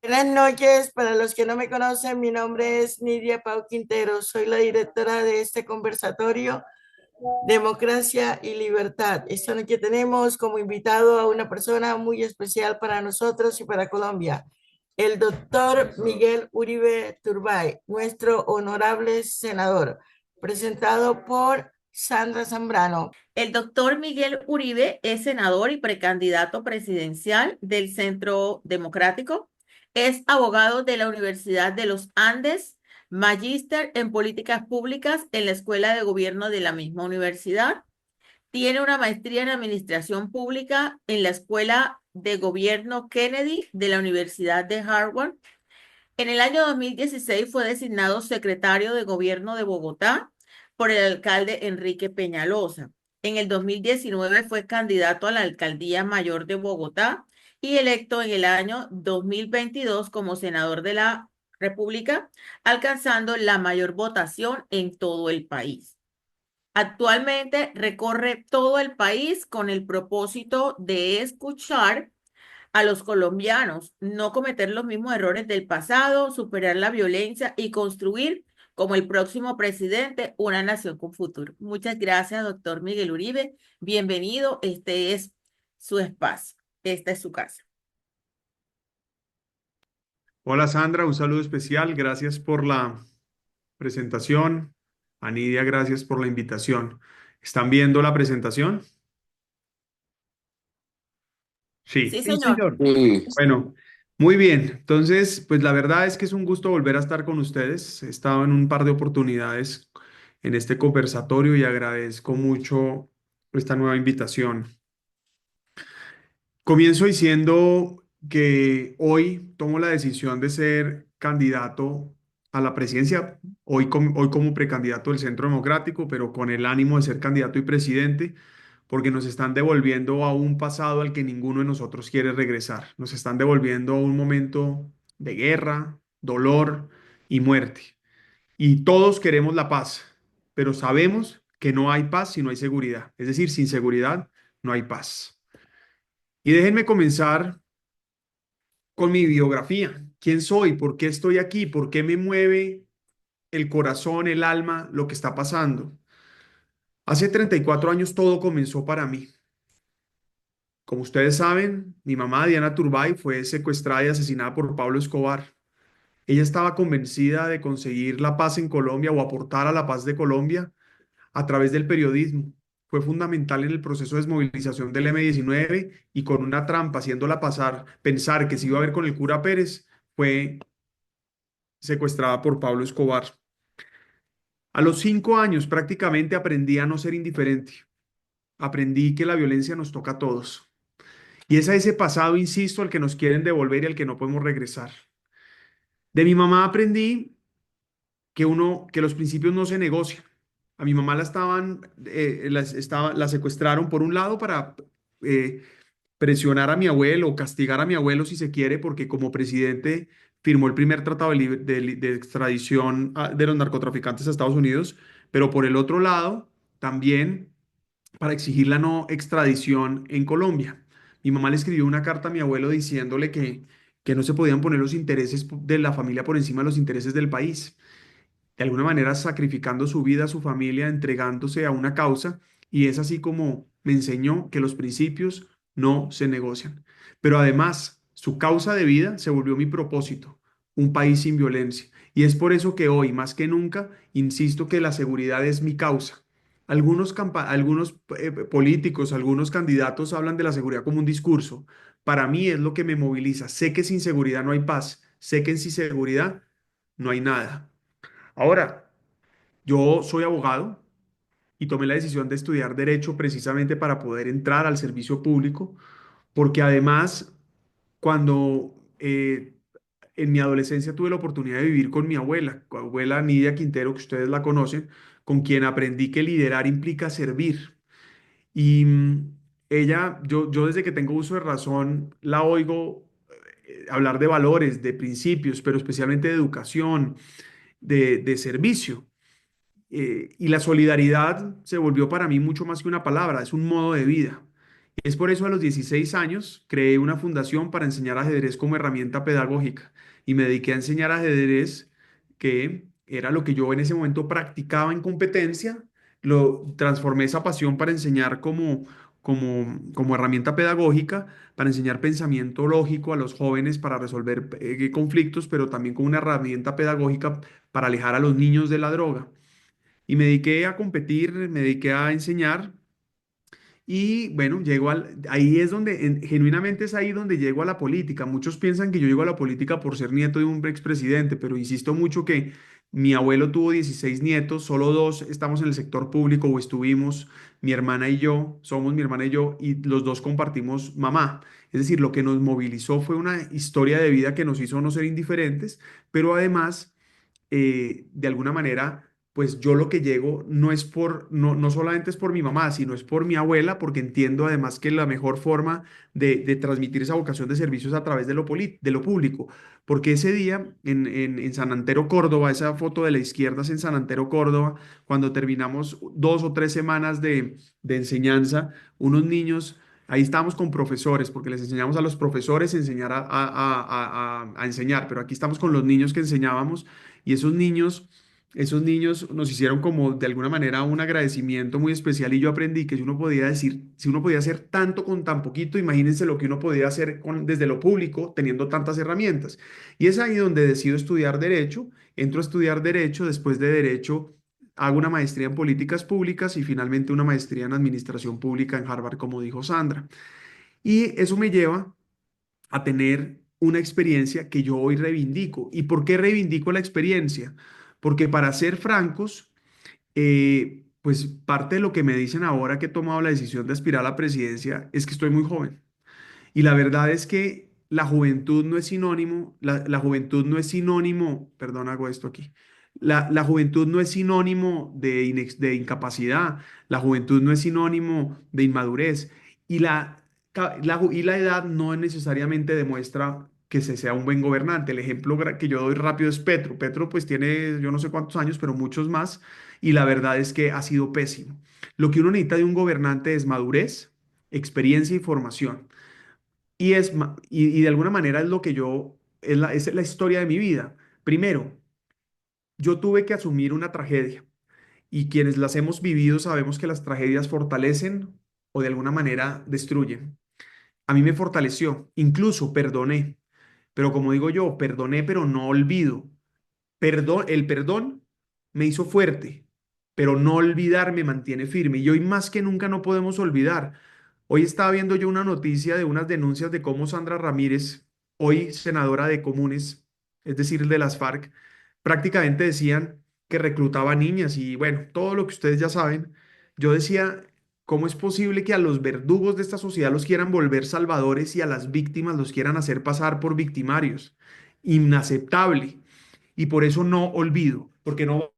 Buenas noches, para los que no me conocen, mi nombre es Nidia Pau Quintero, soy la directora de este conversatorio Democracia y Libertad. Esta noche tenemos como invitado a una persona muy especial para nosotros y para Colombia, el doctor Miguel Uribe Turbay, nuestro honorable senador, presentado por Sandra Zambrano. El doctor Miguel Uribe es senador y precandidato presidencial del Centro Democrático. Es abogado de la Universidad de los Andes, magíster en políticas públicas en la Escuela de Gobierno de la misma universidad. Tiene una maestría en administración pública en la Escuela de Gobierno Kennedy de la Universidad de Harvard. En el año 2016 fue designado secretario de Gobierno de Bogotá por el alcalde Enrique Peñalosa. En el 2019 fue candidato a la alcaldía mayor de Bogotá y electo en el año 2022 como senador de la República, alcanzando la mayor votación en todo el país. Actualmente recorre todo el país con el propósito de escuchar a los colombianos, no cometer los mismos errores del pasado, superar la violencia y construir, como el próximo presidente, una nación con futuro. Muchas gracias, doctor Miguel Uribe. Bienvenido. Este es su espacio. Esta es su casa. Hola Sandra, un saludo especial. Gracias por la presentación. A Nidia, gracias por la invitación. ¿Están viendo la presentación? Sí, Sí. Sí, señor. señor. Sí, Bueno, muy bien. Entonces, pues la verdad es que es un gusto volver a estar con ustedes. He estado en un par de oportunidades en este conversatorio y agradezco mucho esta nueva invitación. Comienzo diciendo que hoy tomo la decisión de ser candidato a la presidencia, hoy como precandidato del Centro Democrático, pero con el ánimo de ser candidato y presidente, porque nos están devolviendo a un pasado al que ninguno de nosotros quiere regresar. Nos están devolviendo a un momento de guerra, dolor y muerte. Y todos queremos la paz, pero sabemos que no hay paz si no hay seguridad. Es decir, sin seguridad no hay paz. Y déjenme comenzar con mi biografía. ¿Quién soy? ¿Por qué estoy aquí? ¿Por qué me mueve el corazón, el alma, lo que está pasando? Hace 34 años todo comenzó para mí. Como ustedes saben, mi mamá, Diana Turbay, fue secuestrada y asesinada por Pablo Escobar. Ella estaba convencida de conseguir la paz en Colombia o aportar a la paz de Colombia a través del periodismo. Fue fundamental en el proceso de desmovilización del M-19 y con una trampa, haciéndola pasar, pensar que se iba a ver con el cura Pérez, fue secuestrada por Pablo Escobar. A los 5 años prácticamente aprendí a no ser indiferente. Aprendí que la violencia nos toca a todos. Y es a ese pasado, insisto, al que nos quieren devolver y al que no podemos regresar. De mi mamá aprendí que los principios no se negocian. A mi mamá la secuestraron por un lado para eh, presionar a mi abuelo o castigar a mi abuelo si se quiere, porque como presidente firmó el primer tratado de extradición de los narcotraficantes a Estados Unidos, pero por el otro lado también para exigir la no extradición en Colombia. Mi mamá le escribió una carta a mi abuelo diciéndole que no se podían poner los intereses de la familia por encima de los intereses del país, de alguna manera sacrificando su vida, su familia, entregándose a una causa, y es así como me enseñó que los principios no se negocian. Pero además, su causa de vida se volvió mi propósito, un país sin violencia. Y es por eso que hoy, más que nunca, insisto que la seguridad es mi causa. Algunos políticos, algunos candidatos hablan de la seguridad como un discurso. Para mí es lo que me moviliza. Sé que sin seguridad no hay paz. Sé que sin seguridad no hay nada. Ahora, yo soy abogado y tomé la decisión de estudiar derecho precisamente para poder entrar al servicio público, porque además, cuando en mi adolescencia tuve la oportunidad de vivir con mi abuela Nidia Quintero, que ustedes la conocen, con quien aprendí que liderar implica servir. Y yo desde que tengo uso de razón, la oigo hablar de valores, de principios, pero especialmente de educación, de servicio. Y la solidaridad se volvió para mí mucho más que una palabra, es un modo de vida. Es por eso a los 16 años creé una fundación para enseñar ajedrez como herramienta pedagógica y me dediqué a enseñar ajedrez, que era lo que yo en ese momento practicaba en competencia, lo transformé esa pasión para enseñar como herramienta pedagógica, para enseñar pensamiento lógico a los jóvenes para resolver conflictos, pero también como una herramienta pedagógica para alejar a los niños de la droga. Y me dediqué a competir, me dediqué a enseñar. Y bueno, ahí es donde, genuinamente es ahí donde llego a la política. Muchos piensan que yo llego a la política por ser nieto de un expresidente, pero insisto mucho que mi abuelo tuvo 16 nietos, solo dos estamos en el sector público o estuvimos, mi hermana y yo, somos mi hermana y los dos compartimos mamá. Es decir, lo que nos movilizó fue una historia de vida que nos hizo no ser indiferentes, pero además de alguna manera, pues yo lo que llego no solamente es por mi mamá, sino es por mi abuela, porque entiendo además que la mejor forma de transmitir esa vocación de servicio es a través de lo público. Porque ese día en San Antero, Córdoba, esa foto de la izquierda es en San Antero, Córdoba, cuando terminamos 2 o 3 semanas de enseñanza, unos niños. Ahí estábamos con profesores, porque les enseñamos a los profesores a enseñar a enseñar, pero aquí estamos con los niños que enseñábamos y esos niños nos hicieron como de alguna manera un agradecimiento muy especial y yo aprendí que si uno podía decir, si uno podía hacer tanto con tan poquito, imagínense lo que uno podía hacer desde lo público teniendo tantas herramientas. Y es ahí donde decido estudiar derecho, entro a estudiar derecho, después de derecho hago una maestría en políticas públicas y finalmente una maestría en administración pública en Harvard, como dijo Sandra. Y eso me lleva a tener una experiencia que yo hoy reivindico. ¿Y por qué reivindico la experiencia? Porque para ser francos, pues parte de lo que me dicen ahora que he tomado la decisión de aspirar a la presidencia es que estoy muy joven. Y la verdad es que la juventud no es sinónimo, la juventud no es sinónimo, perdón, hago esto aquí. La juventud no es sinónimo de incapacidad, la juventud no es sinónimo de inmadurez y y la edad no necesariamente demuestra que se sea un buen gobernante. El ejemplo que yo doy rápido es Petro. Petro pues tiene yo no sé cuántos años, pero muchos más y la verdad es que ha sido pésimo. Lo que uno necesita de un gobernante es madurez, experiencia y formación. Y de alguna manera es lo que es la historia de mi vida. Primero, yo tuve que asumir una tragedia y quienes las hemos vivido sabemos que las tragedias fortalecen o de alguna manera destruyen. A mí me fortaleció, incluso perdoné, pero como digo yo, perdoné, pero no olvido. El perdón me hizo fuerte, pero no olvidar me mantiene firme. Y hoy más que nunca no podemos olvidar. Hoy estaba viendo yo una noticia de unas denuncias de cómo Sandra Ramírez, hoy senadora de Comunes, es decir, de las FARC, prácticamente decían que reclutaba niñas y bueno, todo lo que ustedes ya saben. Yo decía, ¿cómo es posible que a los verdugos de esta sociedad los quieran volver salvadores y a las víctimas los quieran hacer pasar por victimarios? Inaceptable. Y por eso no olvido, porque no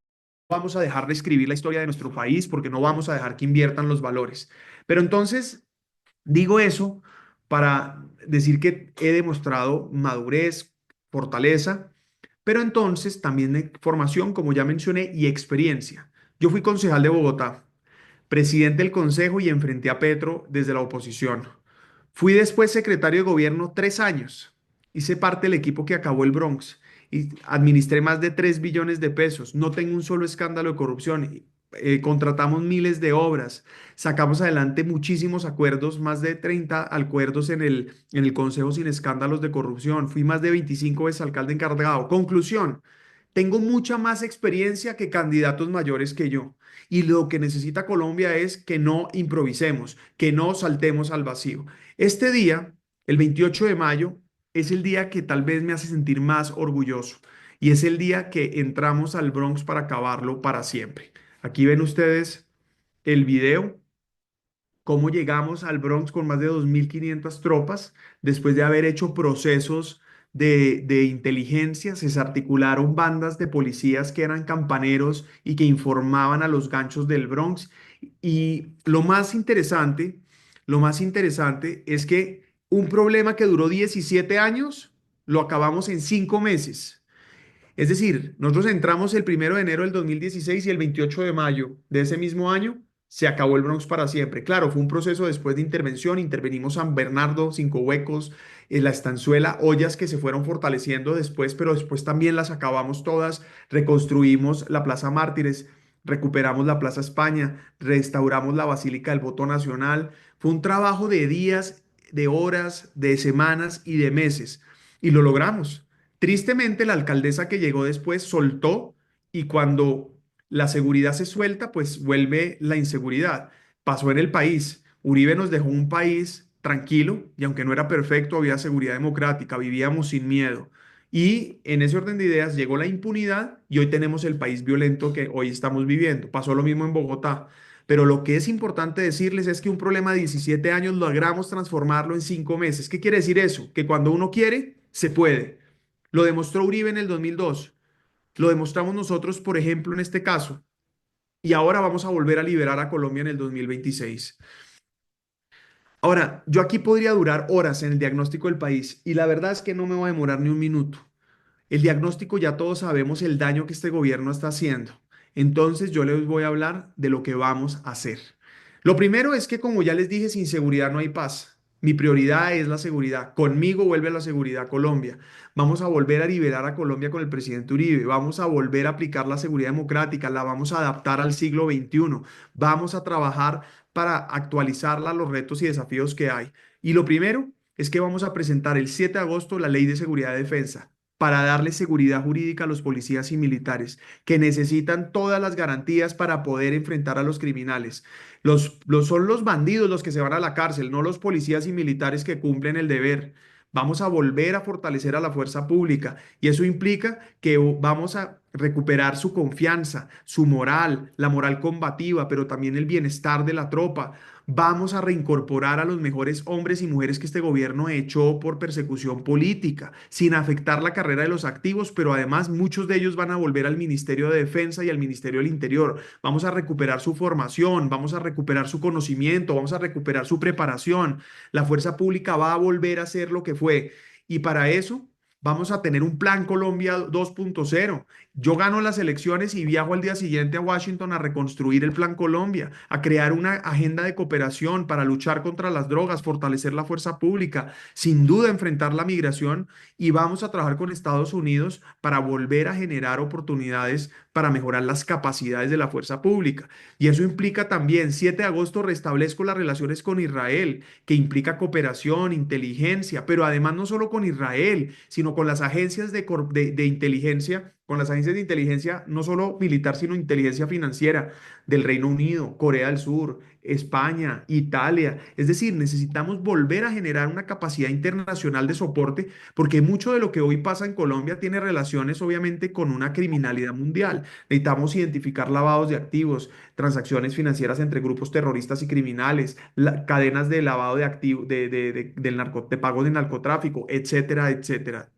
vamos a dejar de escribir la historia de nuestro país, porque no vamos a dejar que inviertan los valores. Pero entonces digo eso para decir que he demostrado madurez, fortaleza, pero entonces también formación, como ya mencioné, y experiencia. Yo fui concejal de Bogotá, presidente del consejo y enfrenté a Petro desde la oposición. Fui después secretario de gobierno 3 años. Hice parte del equipo que acabó el Bronx y administré más de 3 billones de pesos. No tengo un solo escándalo de corrupción. Contratamos miles de obras. Sacamos adelante muchísimos acuerdos, más de 30 acuerdos en el Consejo sin escándalos de corrupción. Fui más de 25 veces alcalde encargado. Conclusión, tengo mucha más experiencia que candidatos mayores que yo. Y lo que necesita Colombia es que no improvisemos, que no saltemos al vacío. Este día, el 28 de mayo, es el día que tal vez me hace sentir más orgulloso. Y es el día que entramos al Bronx para acabarlo para siempre. Aquí ven ustedes el video, cómo llegamos al Bronx con más de 2.500 tropas, después de haber hecho procesos de inteligencia, se desarticularon bandas de policías que eran campaneros y que informaban a los ganchos del Bronx. Y lo más interesante es que un problema que duró 17 años, lo acabamos en 5 meses. Es decir, nosotros entramos el 1 de enero del 2016 y el 28 de mayo de ese mismo año se acabó el Bronx para siempre. Claro, fue un proceso después de intervención, intervenimos San Bernardo, Cinco Huecos, La Estanzuela, ollas que se fueron fortaleciendo después, pero después también las acabamos todas, reconstruimos la Plaza Mártires, recuperamos la Plaza España, restauramos la Basílica del Voto Nacional. Fue un trabajo de días, de horas, de semanas y de meses, y lo logramos. Tristemente, la alcaldesa que llegó después soltó y cuando la seguridad se suelta, pues vuelve la inseguridad. Pasó en el país. Uribe nos dejó un país tranquilo y aunque no era perfecto, había seguridad democrática, vivíamos sin miedo. Y en ese orden de ideas llegó la impunidad y hoy tenemos el país violento que hoy estamos viviendo. Pasó lo mismo en Bogotá. Pero lo que es importante decirles es que un problema de 17 años logramos transformarlo en 5 meses. ¿Qué quiere decir eso? Que cuando uno quiere, se puede. Lo demostró Uribe en el 2002. Lo demostramos nosotros, por ejemplo, en este caso. Y ahora vamos a volver a liberar a Colombia en el 2026. Ahora, yo aquí podría durar horas en el diagnóstico del país y la verdad es que no me va a demorar ni un minuto. El diagnóstico ya todos sabemos el daño que este gobierno está haciendo. Entonces yo les voy a hablar de lo que vamos a hacer. Lo primero es que, como ya les dije, sin seguridad no hay paz. Mi prioridad es la seguridad. Conmigo vuelve la seguridad a Colombia. Vamos a volver a liberar a Colombia con el presidente Uribe. Vamos a volver a aplicar la seguridad democrática. La vamos a adaptar al siglo XXI. Vamos a trabajar para actualizarla a los retos y desafíos que hay. Y lo primero es que vamos a presentar el 7 de agosto la Ley de Seguridad y Defensa para darle seguridad jurídica a los policías y militares que necesitan todas las garantías para poder enfrentar a los criminales. Son los bandidos los que se van a la cárcel, no los policías y militares que cumplen el deber. Vamos a volver a fortalecer a la fuerza pública y eso implica que vamos a recuperar su confianza, su moral, la moral combativa, pero también el bienestar de la tropa. Vamos a reincorporar a los mejores hombres y mujeres que este gobierno echó por persecución política, sin afectar la carrera de los activos, pero además muchos de ellos van a volver al Ministerio de Defensa y al Ministerio del Interior. Vamos a recuperar su formación, vamos a recuperar su conocimiento, vamos a recuperar su preparación. La fuerza pública va a volver a ser lo que fue. Y para eso vamos a tener un plan Colombia 2.0. Yo gano las elecciones y viajo al día siguiente a Washington a reconstruir el Plan Colombia, a crear una agenda de cooperación para luchar contra las drogas, fortalecer la fuerza pública, sin duda enfrentar la migración y vamos a trabajar con Estados Unidos para volver a generar oportunidades para mejorar las capacidades de la fuerza pública. Y eso implica también, 7 de agosto restablezco las relaciones con Israel, que implica cooperación, inteligencia, pero además no solo con Israel, sino con las agencias de inteligencia, con las agencias de inteligencia, no solo militar, sino inteligencia financiera del Reino Unido, Corea del Sur, España, Italia. Es decir, necesitamos volver a generar una capacidad internacional de soporte, porque mucho de lo que hoy pasa en Colombia tiene relaciones, obviamente, con una criminalidad mundial. Necesitamos identificar lavados de activos, transacciones financieras entre grupos terroristas y criminales, cadenas de lavado de activos, de pagos de narcotráfico, etcétera, etcétera.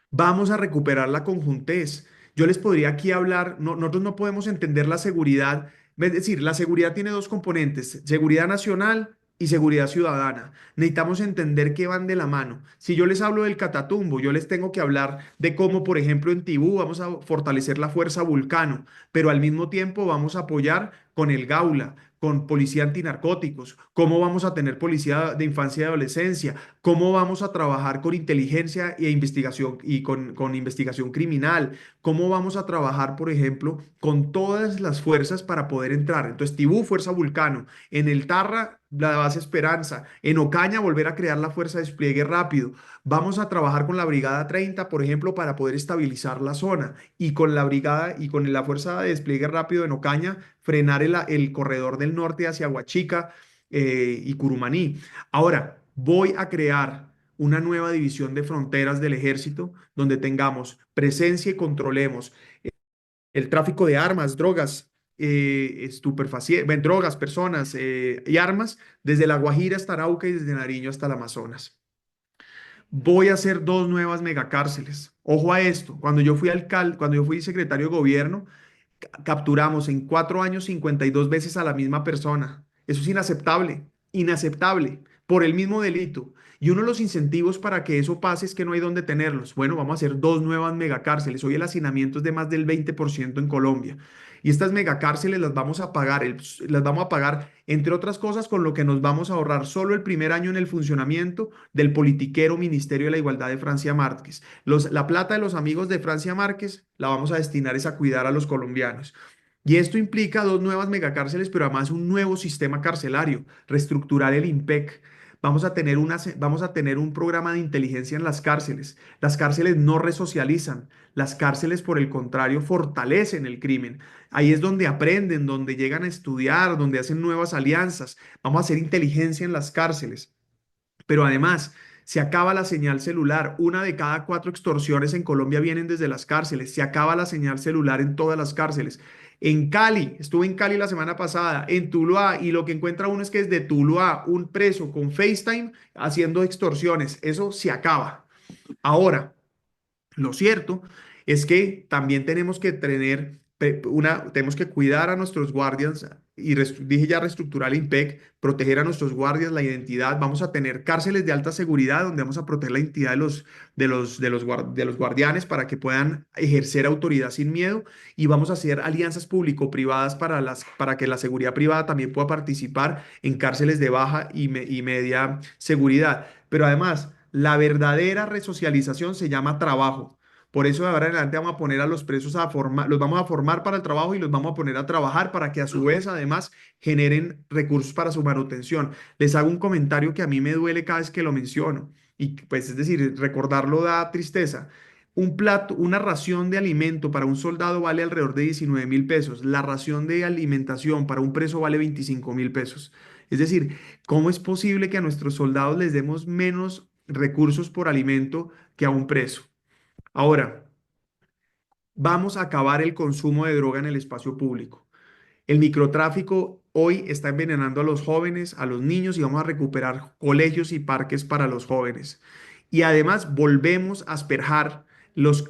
Vamos a recuperar la conjuntez. Yo les podría aquí hablar, nosotros no podemos entender la seguridad, es decir, la seguridad tiene dos componentes, seguridad nacional y seguridad ciudadana. Necesitamos entender que van de la mano. Si yo les hablo del Catatumbo, yo les tengo que hablar de cómo, por ejemplo, en Tibú vamos a fortalecer la fuerza Vulcano, pero al mismo tiempo vamos a apoyar con el Gaula, con policía antinarcóticos, cómo vamos a tener policía de infancia y adolescencia, cómo vamos a trabajar con inteligencia e investigación y con investigación criminal, cómo vamos a trabajar, por ejemplo, con todas las fuerzas para poder entrar. Entonces, Tibú, Fuerza Vulcano, en el Tarra, la base Esperanza, en Ocaña, volver a crear la fuerza de despliegue rápido. Vamos a trabajar con la Brigada 30, por ejemplo, para poder estabilizar la zona y con la brigada y con la fuerza de despliegue rápido en Ocaña, frenar el corredor del norte hacia Huachica y Curumaní. Ahora, voy a crear una nueva división de fronteras del ejército donde tengamos presencia y controlemos el tráfico de armas, drogas, estupefacientes, drogas, personas y armas desde La Guajira hasta Arauca y desde Nariño hasta el Amazonas. Voy a hacer 2 nuevas megacárceles. Ojo a esto, cuando yo fui alcalde, cuando yo fui secretario de gobierno, capturamos en 4 años 52 veces a la misma persona. Eso es inaceptable, inaceptable. por el mismo delito. Y uno de los incentivos para que eso pase es que no hay dónde tenerlos. Bueno, vamos a hacer dos nuevas megacárceles. Hoy el hacinamiento es de más del 20% en Colombia. Y estas megacárceles las vamos a pagar, las vamos a pagar, entre otras cosas, con lo que nos vamos a ahorrar solo el primer año en el funcionamiento del politiquero Ministerio de la Igualdad de Francia Márquez. La plata de los amigos de Francia Márquez la vamos a destinar es a cuidar a los colombianos. Y esto implica dos nuevas megacárceles, pero además un nuevo sistema carcelario, reestructurar el IMPEC. Vamos a tener un programa de inteligencia en las cárceles. Las cárceles no resocializan, las cárceles, por el contrario, fortalecen el crimen. Ahí es donde aprenden, donde llegan a estudiar, donde hacen nuevas alianzas. Vamos a hacer inteligencia en las cárceles. Pero además, se acaba la señal celular. Una de cada cuatro extorsiones en Colombia vienen desde las cárceles. Se acaba la señal celular en todas las cárceles. En Cali, estuve en Cali la semana pasada, en Tuluá, y lo que encuentra uno es que desde Tuluá, un preso con FaceTime haciendo extorsiones. Eso se acaba. Ahora, lo cierto es que también tenemos que tenemos que cuidar a nuestros guardias y dije ya reestructurar el IMPEC, proteger a nuestros guardias, la identidad. Vamos a tener cárceles de alta seguridad donde vamos a proteger la identidad de los guardianes para que puedan ejercer autoridad sin miedo, y vamos a hacer alianzas público-privadas para que la seguridad privada también pueda participar en cárceles de baja y media seguridad. Pero además, la verdadera resocialización se llama trabajo. Por eso de ahora en adelante vamos a poner a los presos a formar, los vamos a formar para el trabajo y los vamos a poner a trabajar para que a su vez además generen recursos para su manutención. Les hago un comentario que a mí me duele cada vez que lo menciono, y pues es decir, recordarlo da tristeza. Un plato, una ración de alimento para un soldado vale alrededor de 19.000 pesos. La ración de alimentación para un preso vale 25.000 pesos. Es decir, ¿cómo es posible que a nuestros soldados les demos menos recursos por alimento que a un preso? Ahora, vamos a acabar el consumo de droga en el espacio público. El microtráfico hoy está envenenando a los jóvenes, a los niños, y vamos a recuperar colegios y parques para los jóvenes. Y además volvemos a asperjar los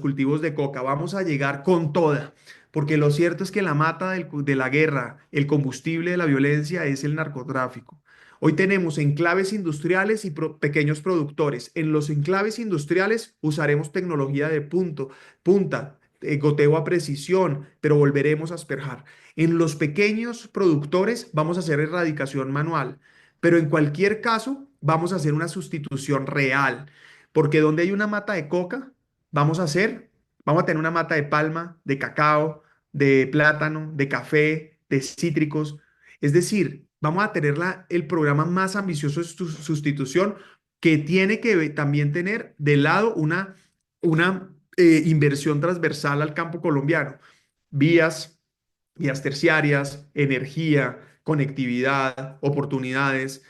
cultivos de coca. Vamos a llegar con toda, porque lo cierto es que la mata de la guerra, el combustible de la violencia es el narcotráfico. Hoy tenemos enclaves industriales y pequeños productores. En los enclaves industriales usaremos tecnología de punta, goteo a precisión, pero volveremos a asperjar. En los pequeños productores vamos a hacer erradicación manual, pero en cualquier caso vamos a hacer una sustitución real, porque donde hay una mata de coca, vamos a tener una mata de palma, de cacao, de plátano, de café, de cítricos. Es decir, vamos a tener el programa más ambicioso de sustitución, que tiene que también tener de lado una inversión transversal al campo colombiano. Vías, vías terciarias, energía, conectividad, oportunidades.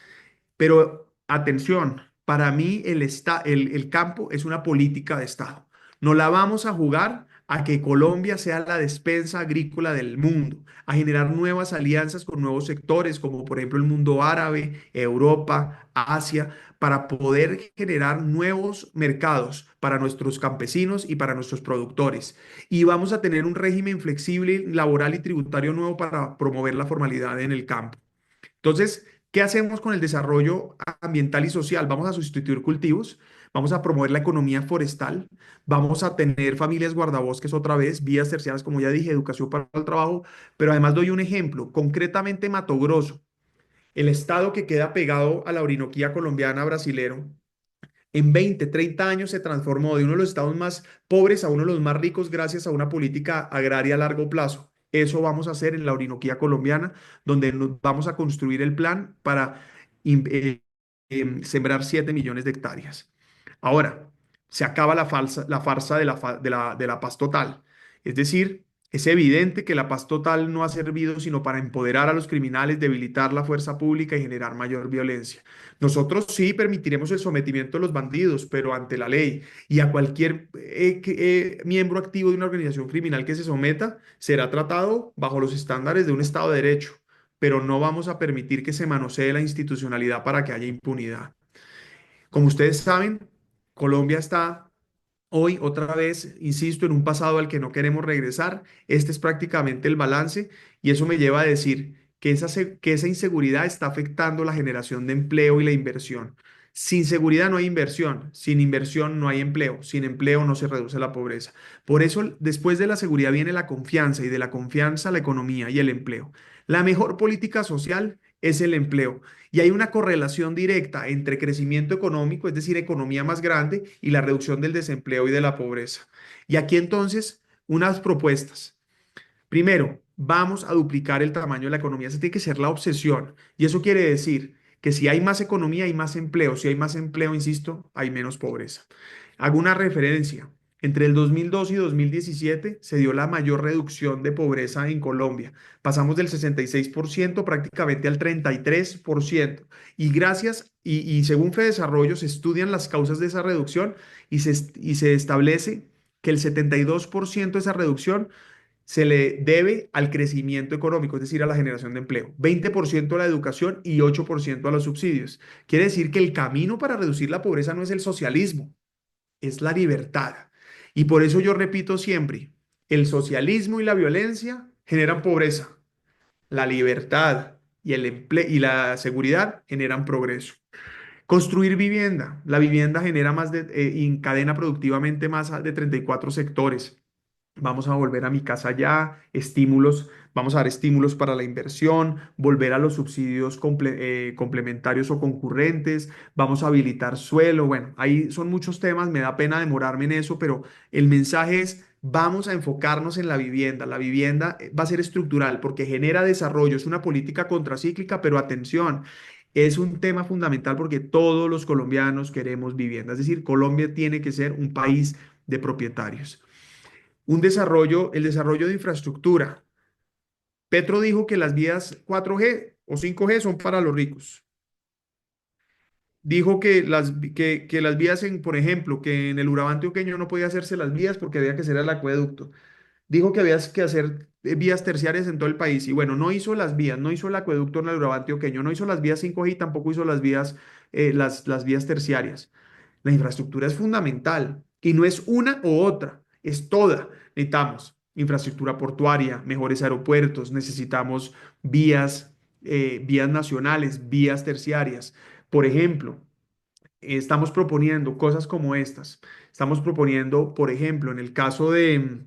Pero atención, para mí el campo es una política de Estado. No la vamos a jugar a que Colombia sea la despensa agrícola del mundo, a generar nuevas alianzas con nuevos sectores, como por ejemplo el mundo árabe, Europa, Asia, para poder generar nuevos mercados para nuestros campesinos y para nuestros productores. Y vamos a tener un régimen flexible, laboral y tributario nuevo para promover la formalidad en el campo. Entonces, ¿qué hacemos con el desarrollo ambiental y social? Vamos a sustituir cultivos, vamos a promover la economía forestal, vamos a tener familias guardabosques otra vez, vías terciarias, como ya dije, educación para el trabajo, pero además doy un ejemplo, concretamente Mato Grosso, el estado que queda pegado a la Orinoquía colombiana brasilero. En 20, 30 años se transformó de uno de los estados más pobres a uno de los más ricos gracias a una política agraria a largo plazo. Eso vamos a hacer en la Orinoquía colombiana, donde nos vamos a construir el plan para sembrar 7 millones de hectáreas. Ahora, se acaba la farsa de la paz total. Es decir, es evidente que la paz total no ha servido sino para empoderar a los criminales, debilitar la fuerza pública y generar mayor violencia. Nosotros sí permitiremos el sometimiento de los bandidos, pero ante la ley. Y a cualquier miembro activo de una organización criminal que se someta será tratado bajo los estándares de un Estado de Derecho. Pero no vamos a permitir que se manosee la institucionalidad para que haya impunidad. Como ustedes saben, Colombia está hoy otra vez, insisto, en un pasado al que no queremos regresar. Este es prácticamente el balance, y eso me lleva a decir que esa inseguridad está afectando la generación de empleo y la inversión. Sin seguridad no hay inversión, sin inversión no hay empleo, sin empleo no se reduce la pobreza. Por eso, después de la seguridad viene la confianza y de la confianza la economía y el empleo. La mejor política social es el empleo y hay una correlación directa entre crecimiento económico, es decir, economía más grande, y la reducción del desempleo y de la pobreza. Y aquí entonces, unas propuestas. Primero, vamos a duplicar el tamaño de la economía. Esa tiene que ser la obsesión. Y eso quiere decir que si hay más economía, hay más empleo. Si hay más empleo, insisto, hay menos pobreza. Hago una referencia. Entre el 2002 y 2017 se dio la mayor reducción de pobreza en Colombia. Pasamos del 66% prácticamente al 33%. Y gracias, y según FEDesarrollo, se estudian las causas de esa reducción y se establece que el 72% de esa reducción se le debe al crecimiento económico, es decir, a la generación de empleo, 20% a la educación y 8% a los subsidios. Quiere decir que el camino para reducir la pobreza no es el socialismo, es la libertad. Y por eso yo repito siempre, el socialismo y la violencia generan pobreza, la libertad y el empleo y la seguridad generan progreso. Construir vivienda. La vivienda genera encadena productivamente más de 34 sectores. Vamos a volver a mi casa ya, estímulos, vamos a dar estímulos para la inversión, volver a los subsidios complementarios o concurrentes, vamos a habilitar suelo. Bueno, ahí son muchos temas, me da pena demorarme en eso, pero el mensaje es, vamos a enfocarnos en la vivienda. La vivienda va a ser estructural porque genera desarrollo, es una política contracíclica, pero atención. Es un tema fundamental porque todos los colombianos queremos vivienda. Es decir, Colombia tiene que ser un país de propietarios. El desarrollo de infraestructura. Petro dijo que las vías 4G o 5G son para los ricos. Dijo que las vías por ejemplo, que en el Urabá antioqueño no podía hacerse las vías porque había que hacer el acueducto. Dijo que había que hacer vías terciarias en todo el país. Y bueno, no hizo las vías, no hizo el acueducto en el Urabá antioqueño, no hizo las vías 5G y tampoco hizo las vías terciarias. La infraestructura es fundamental y no es una u otra, es toda. Necesitamos infraestructura portuaria, mejores aeropuertos, necesitamos vías nacionales, vías terciarias. Por ejemplo, estamos proponiendo cosas como estas. Estamos proponiendo, por ejemplo, en el caso de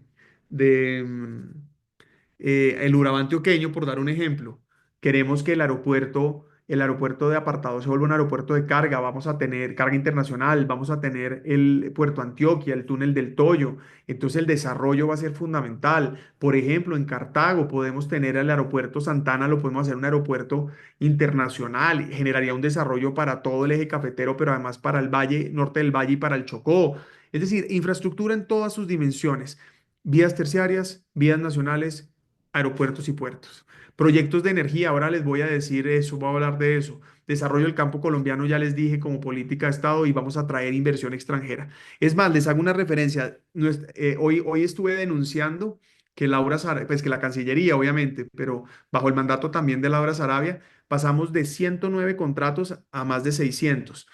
el Urabá antioqueño, por dar un ejemplo, queremos que el aeropuerto de Apartado se vuelva un aeropuerto de carga, vamos a tener carga internacional, vamos a tener el Puerto Antioquia, el túnel del Toyo, entonces el desarrollo va a ser fundamental. Por ejemplo, en Cartago podemos tener el aeropuerto Santana, lo podemos hacer un aeropuerto internacional, generaría un desarrollo para todo el eje cafetero, pero además para el valle, norte del valle y para el Chocó. Es decir, infraestructura en todas sus dimensiones, vías terciarias, vías nacionales, aeropuertos y puertos. Proyectos de energía, ahora les voy a decir eso, voy a hablar de eso. Desarrollo del campo colombiano, ya les dije, como política de Estado y vamos a traer inversión extranjera. Es más, les hago una referencia. Hoy estuve denunciando que Laura Sarabia, pues que la Cancillería, obviamente, pero bajo el mandato también de Laura Sarabia, pasamos de 109 contratos a más de 600.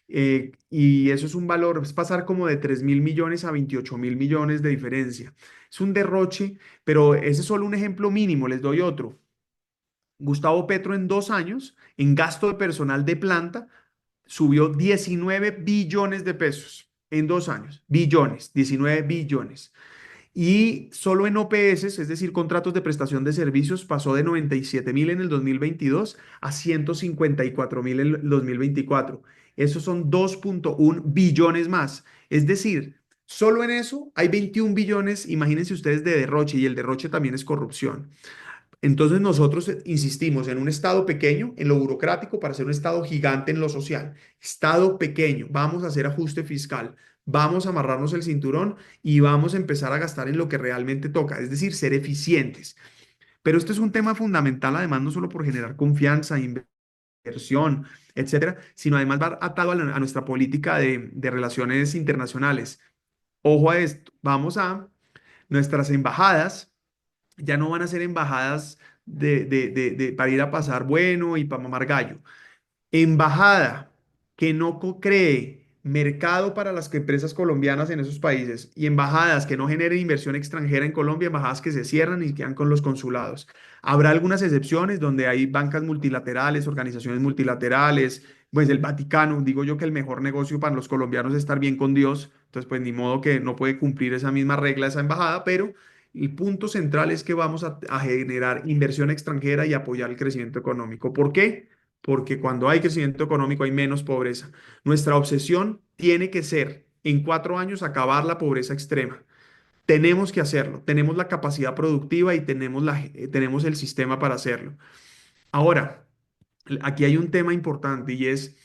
Y eso es un valor, es pasar como de 3.000 millones a 28.000 millones de diferencia. Es un derroche, pero ese es solo un ejemplo mínimo, les doy otro. Gustavo Petro en 2 años, en gasto de personal de planta, subió 19 billones de pesos en 2 años. Billones, 19 billones. Y solo en OPS, es decir, contratos de prestación de servicios, pasó de 97.000 en el 2022 a 154.000 en el 2024. Esos son 2.1 billones más. Es decir, solo en eso hay 21 billones, imagínense ustedes, de derroche, y el derroche también es corrupción. Entonces nosotros insistimos en un Estado pequeño, en lo burocrático, para ser un Estado gigante en lo social. Estado pequeño, vamos a hacer ajuste fiscal, vamos a amarrarnos el cinturón y vamos a empezar a gastar en lo que realmente toca, es decir, ser eficientes. Pero este es un tema fundamental, además, no solo por generar confianza, inversión, etcétera, sino además va atado a nuestra política de relaciones internacionales. Ojo a esto, nuestras embajadas ya no van a ser embajadas para ir a pasar bueno y para mamar gallo. Embajada que no cree mercado para las empresas colombianas en esos países y embajadas que no generen inversión extranjera en Colombia, embajadas que se cierran y quedan con los consulados. Habrá algunas excepciones donde hay bancas multilaterales, organizaciones multilaterales, pues el Vaticano, digo yo que el mejor negocio para los colombianos es estar bien con Dios, entonces pues ni modo que no puede cumplir esa misma regla esa embajada, pero el punto central es que vamos a generar inversión extranjera y apoyar el crecimiento económico. ¿Por qué? Porque cuando hay crecimiento económico hay menos pobreza. Nuestra obsesión tiene que ser en 4 años acabar la pobreza extrema. Tenemos que hacerlo, tenemos la capacidad productiva y tenemos el sistema para hacerlo. Ahora, aquí hay un tema importante y es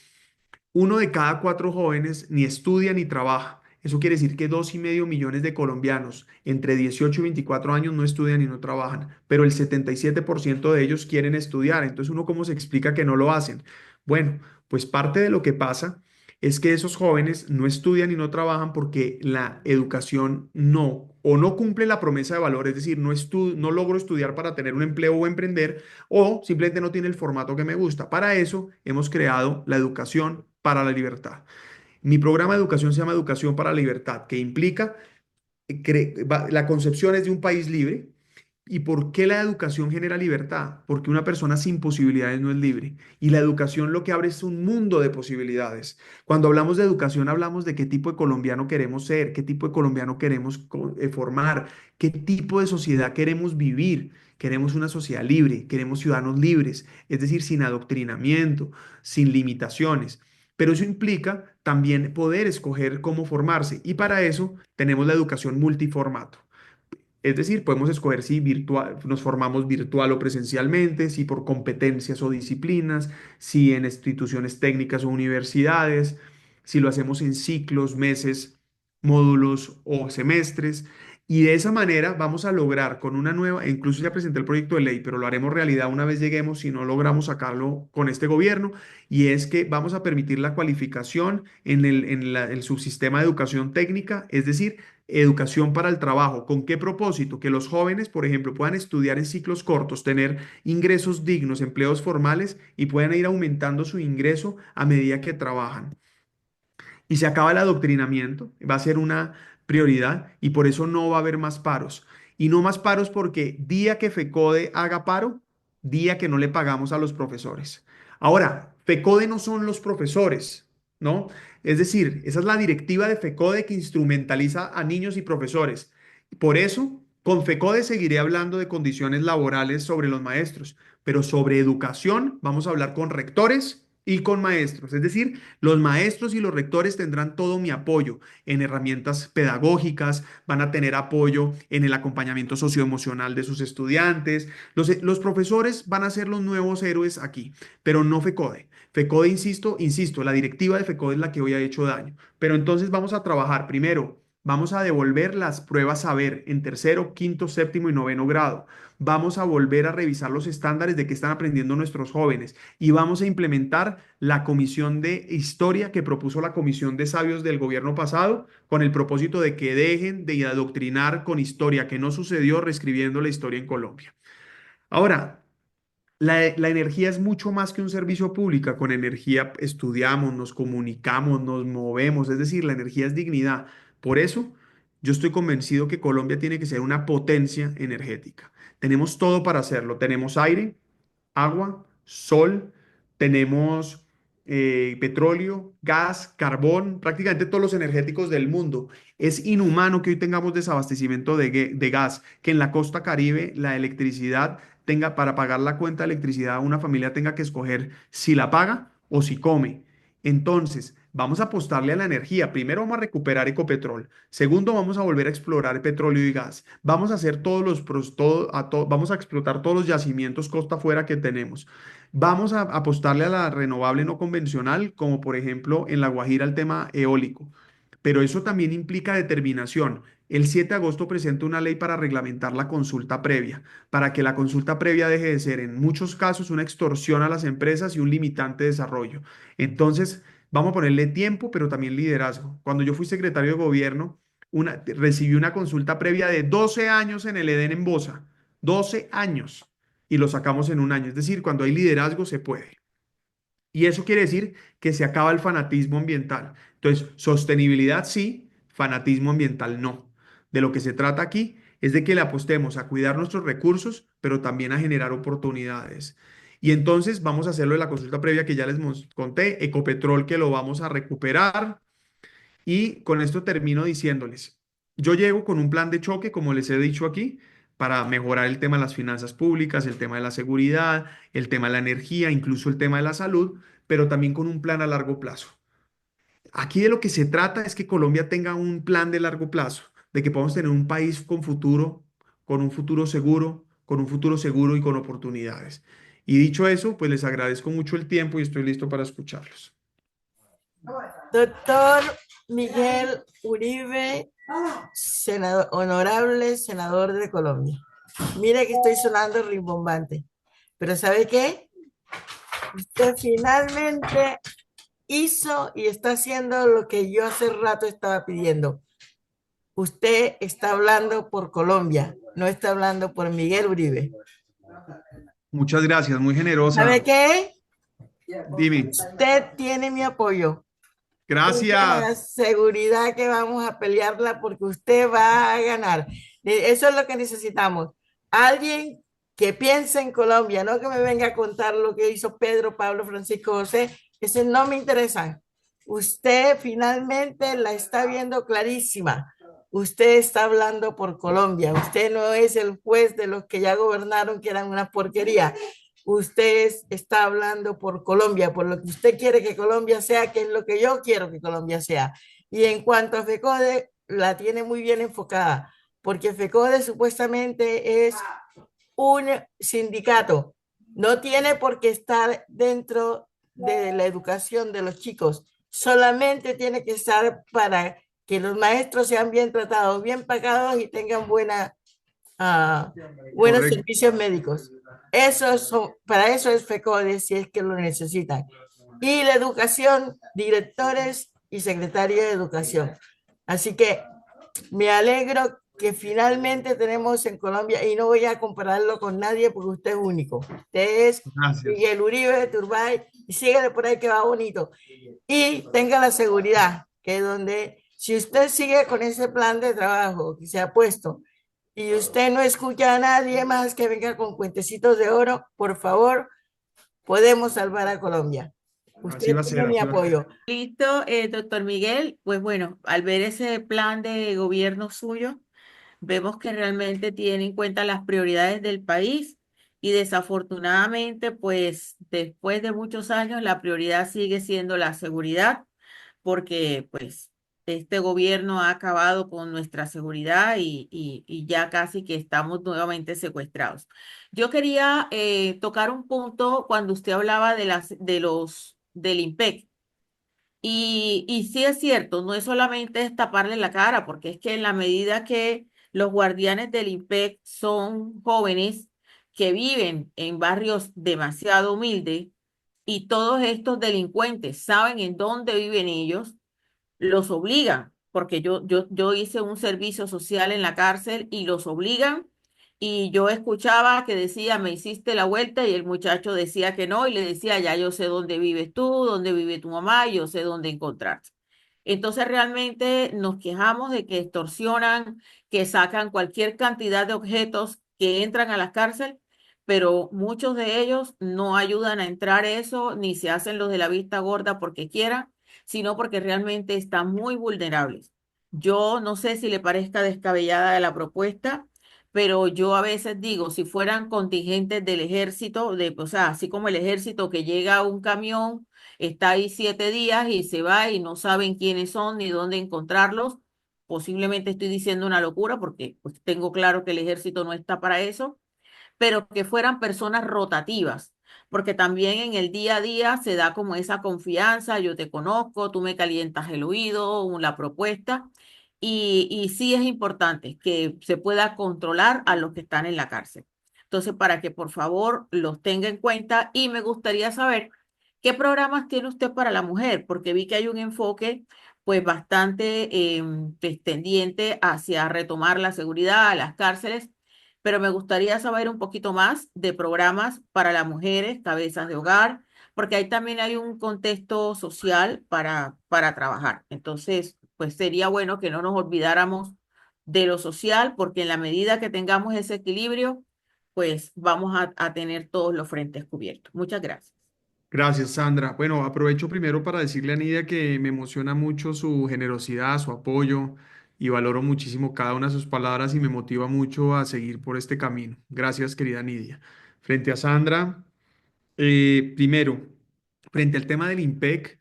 1 de cada 4 jóvenes ni estudia ni trabaja. Eso quiere decir que 2,5 millones de colombianos entre 18 y 24 años no estudian y no trabajan, pero el 77% de ellos quieren estudiar. Entonces, ¿uno cómo se explica que no lo hacen? Bueno, pues parte de lo que pasa es que esos jóvenes no estudian y no trabajan porque la educación no cumple la promesa de valor, es decir, no logro estudiar para tener un empleo o emprender, o simplemente no tiene el formato que me gusta. Para eso hemos creado la educación para la libertad. Mi programa de educación se llama Educación para la Libertad, que implica, la concepción es de un país libre. ¿Y por qué la educación genera libertad? Porque una persona sin posibilidades no es libre. Y la educación lo que abre es un mundo de posibilidades. Cuando hablamos de educación, hablamos de qué tipo de colombiano queremos ser, qué tipo de colombiano queremos formar, qué tipo de sociedad queremos vivir. Queremos una sociedad libre, queremos ciudadanos libres, es decir, sin adoctrinamiento, sin limitaciones. Pero eso implica también poder escoger cómo formarse. Y para eso tenemos la educación multiformato. Es decir, podemos escoger si nos formamos virtual o presencialmente, si por competencias o disciplinas, si en instituciones técnicas o universidades, si lo hacemos en ciclos, meses, módulos o semestres. Y de esa manera vamos a lograr con una nueva, incluso ya presenté el proyecto de ley, pero lo haremos realidad una vez lleguemos si no logramos sacarlo con este gobierno, y es que vamos a permitir la cualificación en el subsistema de educación técnica, es decir, educación para el trabajo. ¿Con qué propósito? Que los jóvenes, por ejemplo, puedan estudiar en ciclos cortos, tener ingresos dignos, empleos formales y puedan ir aumentando su ingreso a medida que trabajan. Y se acaba el adoctrinamiento, va a ser una prioridad y por eso no va a haber más paros. Y no más paros porque día que FECODE haga paro, día que no le pagamos a los profesores. Ahora, FECODE no son los profesores, ¿no? Es decir, esa es la directiva de FECODE que instrumentaliza a niños y profesores. Por eso, con FECODE seguiré hablando de condiciones laborales sobre los maestros, pero sobre educación vamos a hablar con rectores y con maestros. Es decir, los maestros y los rectores tendrán todo mi apoyo en herramientas pedagógicas, van a tener apoyo en el acompañamiento socioemocional de sus estudiantes. Los profesores van a ser los nuevos héroes aquí, pero no FECODE. FECODE, insisto, la directiva de FECODE es la que hoy ha hecho daño. Pero entonces vamos a trabajar primero. Vamos a devolver las pruebas saber en tercero, quinto, séptimo y noveno grado. Vamos a volver a revisar los estándares de qué están aprendiendo nuestros jóvenes y vamos a implementar la comisión de historia que propuso la comisión de sabios del gobierno pasado con el propósito de que dejen de adoctrinar con historia que no sucedió reescribiendo la historia en Colombia. Ahora, la energía es mucho más que un servicio público. Con energía estudiamos, nos comunicamos, nos movemos. Es decir, la energía es dignidad. Por eso, yo estoy convencido que Colombia tiene que ser una potencia energética. Tenemos todo para hacerlo. Tenemos aire, agua, sol, tenemos petróleo, gas, carbón, prácticamente todos los energéticos del mundo. Es inhumano que hoy tengamos desabastecimiento de gas, que en la costa Caribe la electricidad tenga, para pagar la cuenta de electricidad, una familia tenga que escoger si la paga o si come. Entonces, vamos a apostarle a la energía. Primero vamos a recuperar Ecopetrol. Segundo, vamos a volver a explorar petróleo y gas. Vamos a hacer vamos a explotar todos los yacimientos costa afuera que tenemos. Vamos a apostarle a la renovable no convencional, como por ejemplo en La Guajira el tema eólico. Pero eso también implica determinación. El 7 de agosto presento una ley para reglamentar la consulta previa, para que la consulta previa deje de ser en muchos casos una extorsión a las empresas y un limitante de desarrollo. Entonces, vamos a ponerle tiempo, pero también liderazgo. Cuando yo fui secretario de gobierno, recibí una consulta previa de 12 años en el Edén en Bosa, 12 años, y lo sacamos en un año. Es decir, cuando hay liderazgo se puede. Y eso quiere decir que se acaba el fanatismo ambiental. Entonces, sostenibilidad sí, fanatismo ambiental no. De lo que se trata aquí es de que le apostemos a cuidar nuestros recursos, pero también a generar oportunidades. Y entonces vamos a hacerlo de la consulta previa que ya les conté, Ecopetrol que lo vamos a recuperar. Y con esto termino diciéndoles, yo llego con un plan de choque, como les he dicho aquí, para mejorar el tema de las finanzas públicas, el tema de la seguridad, el tema de la energía, incluso el tema de la salud, pero también con un plan a largo plazo. Aquí de lo que se trata es que Colombia tenga un plan de largo plazo, de que podamos tener un país con futuro, con un futuro seguro, con un futuro seguro y con oportunidades. Y dicho eso, pues les agradezco mucho el tiempo y estoy listo para escucharlos. Doctor Miguel Uribe, senador, honorable senador de Colombia. Mire que estoy sonando rimbombante, pero ¿sabe qué? Usted finalmente hizo y está haciendo lo que yo hace rato estaba pidiendo. Usted está hablando por Colombia, no está hablando por Miguel Uribe. Muchas gracias, muy ¿Sabe generosa. qué? Dime. Usted tiene mi apoyo. Tenga Gracias. seguridad que vamos a pelearla porque usted va a ganar. Eso es lo que necesitamos. Alguien que piense en Colombia, no que me venga a contar lo que hizo Pedro, Pablo, Francisco, José. Ese no me interesa. Usted finalmente la está viendo clarísima. Usted está hablando por Colombia. Usted no es el juez de los que ya gobernaron, que eran una porquería. Usted está hablando por Colombia, por lo que usted quiere que Colombia sea, que es lo que yo quiero que Colombia sea. Y en cuanto a FECODE, la tiene muy bien enfocada, porque FECODE supuestamente es un sindicato, no tiene por qué estar dentro de la educación de los chicos, solamente tiene que estar para que los maestros sean bien tratados, bien pagados y tengan uh, buenos Correcto. servicios médicos. Para eso es FECODE si es que lo necesitan. Y la educación, directores y secretario de educación. Así que me alegro que finalmente tenemos en Colombia, y no voy a compararlo con nadie porque usted es único. Usted es Gracias. Miguel Uribe de Turbay y síguele por ahí que va bonito. Y tenga la seguridad que si usted sigue con ese plan de trabajo que se ha puesto y usted no escucha a nadie más que venga con cuentecitos de oro, por favor, podemos salvar a Colombia. Así Usted va a tiene ser, mi así va a ser. apoyo. Listo, doctor Miguel. Pues bueno, al ver ese plan de gobierno suyo, vemos que realmente tiene en cuenta las prioridades del país y desafortunadamente, pues después de muchos años, la prioridad sigue siendo la seguridad, porque pues este gobierno ha acabado con nuestra seguridad y ya casi que estamos nuevamente secuestrados. Yo quería tocar un punto cuando usted hablaba del IMPEC. Y sí es cierto, no es solamente es taparle la cara, porque es que en la medida que los guardianes del IMPEC son jóvenes que viven en barrios demasiado humildes y todos estos delincuentes saben en dónde viven ellos, los obligan, porque yo hice un servicio social en la cárcel y los obligan. Y yo escuchaba que decía, me hiciste la vuelta y el muchacho decía que no y le decía, ya yo sé dónde vives tú, dónde vive tu mamá, yo sé dónde encontrarte. Entonces realmente nos quejamos de que extorsionan, que sacan cualquier cantidad de objetos que entran a la cárcel, pero muchos de ellos no ayudan a entrar eso, ni se hacen los de la vista gorda porque quieran, sino porque realmente están muy vulnerables. Yo no sé si le parezca descabellada la propuesta, pero yo a veces digo, si fueran contingentes del ejército, o sea, así como el ejército que llega a un camión, está ahí 7 días y se va y no saben quiénes son ni dónde encontrarlos, posiblemente estoy diciendo una locura porque pues, tengo claro que el ejército no está para eso, pero que fueran personas rotativas, porque también en el día a día se da como esa confianza, yo te conozco, tú me calientas el oído, la propuesta, y sí es importante que se pueda controlar a los que están en la cárcel. Entonces, para que por favor los tenga en cuenta y me gustaría saber qué programas tiene usted para la mujer, porque vi que hay un enfoque pues bastante pues, tendiente hacia retomar la seguridad a las cárceles, pero me gustaría saber un poquito más de programas para las mujeres, cabezas de hogar, porque ahí también hay un contexto social para trabajar. Entonces, pues sería bueno que no nos olvidáramos de lo social, porque en la medida que tengamos ese equilibrio, pues vamos a tener todos los frentes cubiertos. Muchas gracias. Gracias, Sandra. Bueno, aprovecho primero para decirle a Nidia que me emociona mucho su generosidad, su apoyo y valoro muchísimo cada una de sus palabras y me motiva mucho a seguir por este camino. Gracias, querida Nidia. Frente a Sandra, primero, frente al tema del IMPEC,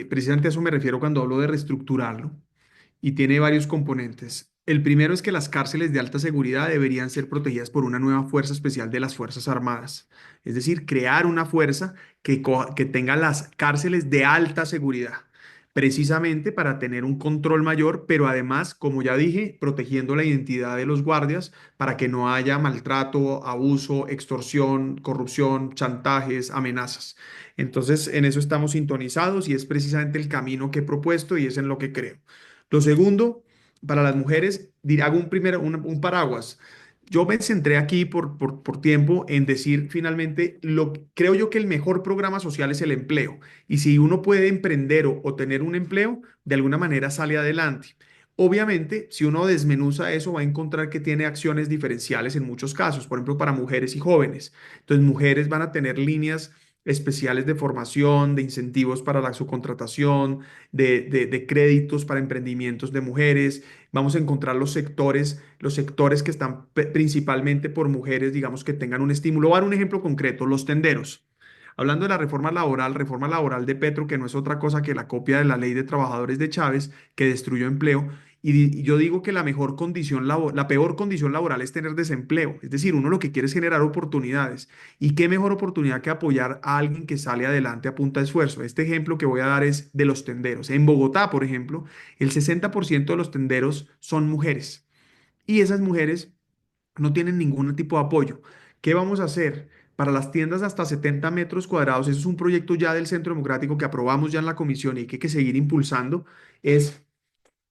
precisamente a eso me refiero cuando hablo de reestructurarlo y tiene varios componentes. El primero es que las cárceles de alta seguridad deberían ser protegidas por una nueva fuerza especial de las Fuerzas Armadas. Es decir, crear una fuerza que tenga las cárceles de alta seguridad, precisamente para tener un control mayor, pero además, como ya dije, protegiendo la identidad de los guardias para que no haya maltrato, abuso, extorsión, corrupción, chantajes, amenazas. Entonces, en eso estamos sintonizados y es precisamente el camino que he propuesto y es en lo que creo. Lo segundo, para las mujeres, hago un paraguas. Yo me centré aquí por tiempo en decir finalmente, creo yo que el mejor programa social es el empleo. Y si uno puede emprender o tener un empleo, de alguna manera sale adelante. Obviamente, si uno desmenuza eso, va a encontrar que tiene acciones diferenciales en muchos casos, por ejemplo, para mujeres y jóvenes. Entonces, mujeres van a tener líneas especiales de formación, de incentivos para la subcontratación, de créditos para emprendimientos de mujeres. Vamos a encontrar los sectores que están principalmente por mujeres, digamos, que tengan un estímulo. Voy a dar un ejemplo concreto, los tenderos. Hablando de la reforma laboral de Petro, que no es otra cosa que la copia de la ley de trabajadores de Chávez, que destruyó empleo. Y yo digo que la peor condición laboral es tener desempleo. Es decir, uno lo que quiere es generar oportunidades. ¿Y qué mejor oportunidad que apoyar a alguien que sale adelante a punta de esfuerzo? Este ejemplo que voy a dar es de los tenderos. En Bogotá, por ejemplo, el 60% de los tenderos son mujeres. Y esas mujeres no tienen ningún tipo de apoyo. ¿Qué vamos a hacer? Para las tiendas hasta 70 metros cuadrados, eso es un proyecto ya del Centro Democrático que aprobamos ya en la comisión y que hay que seguir impulsando, es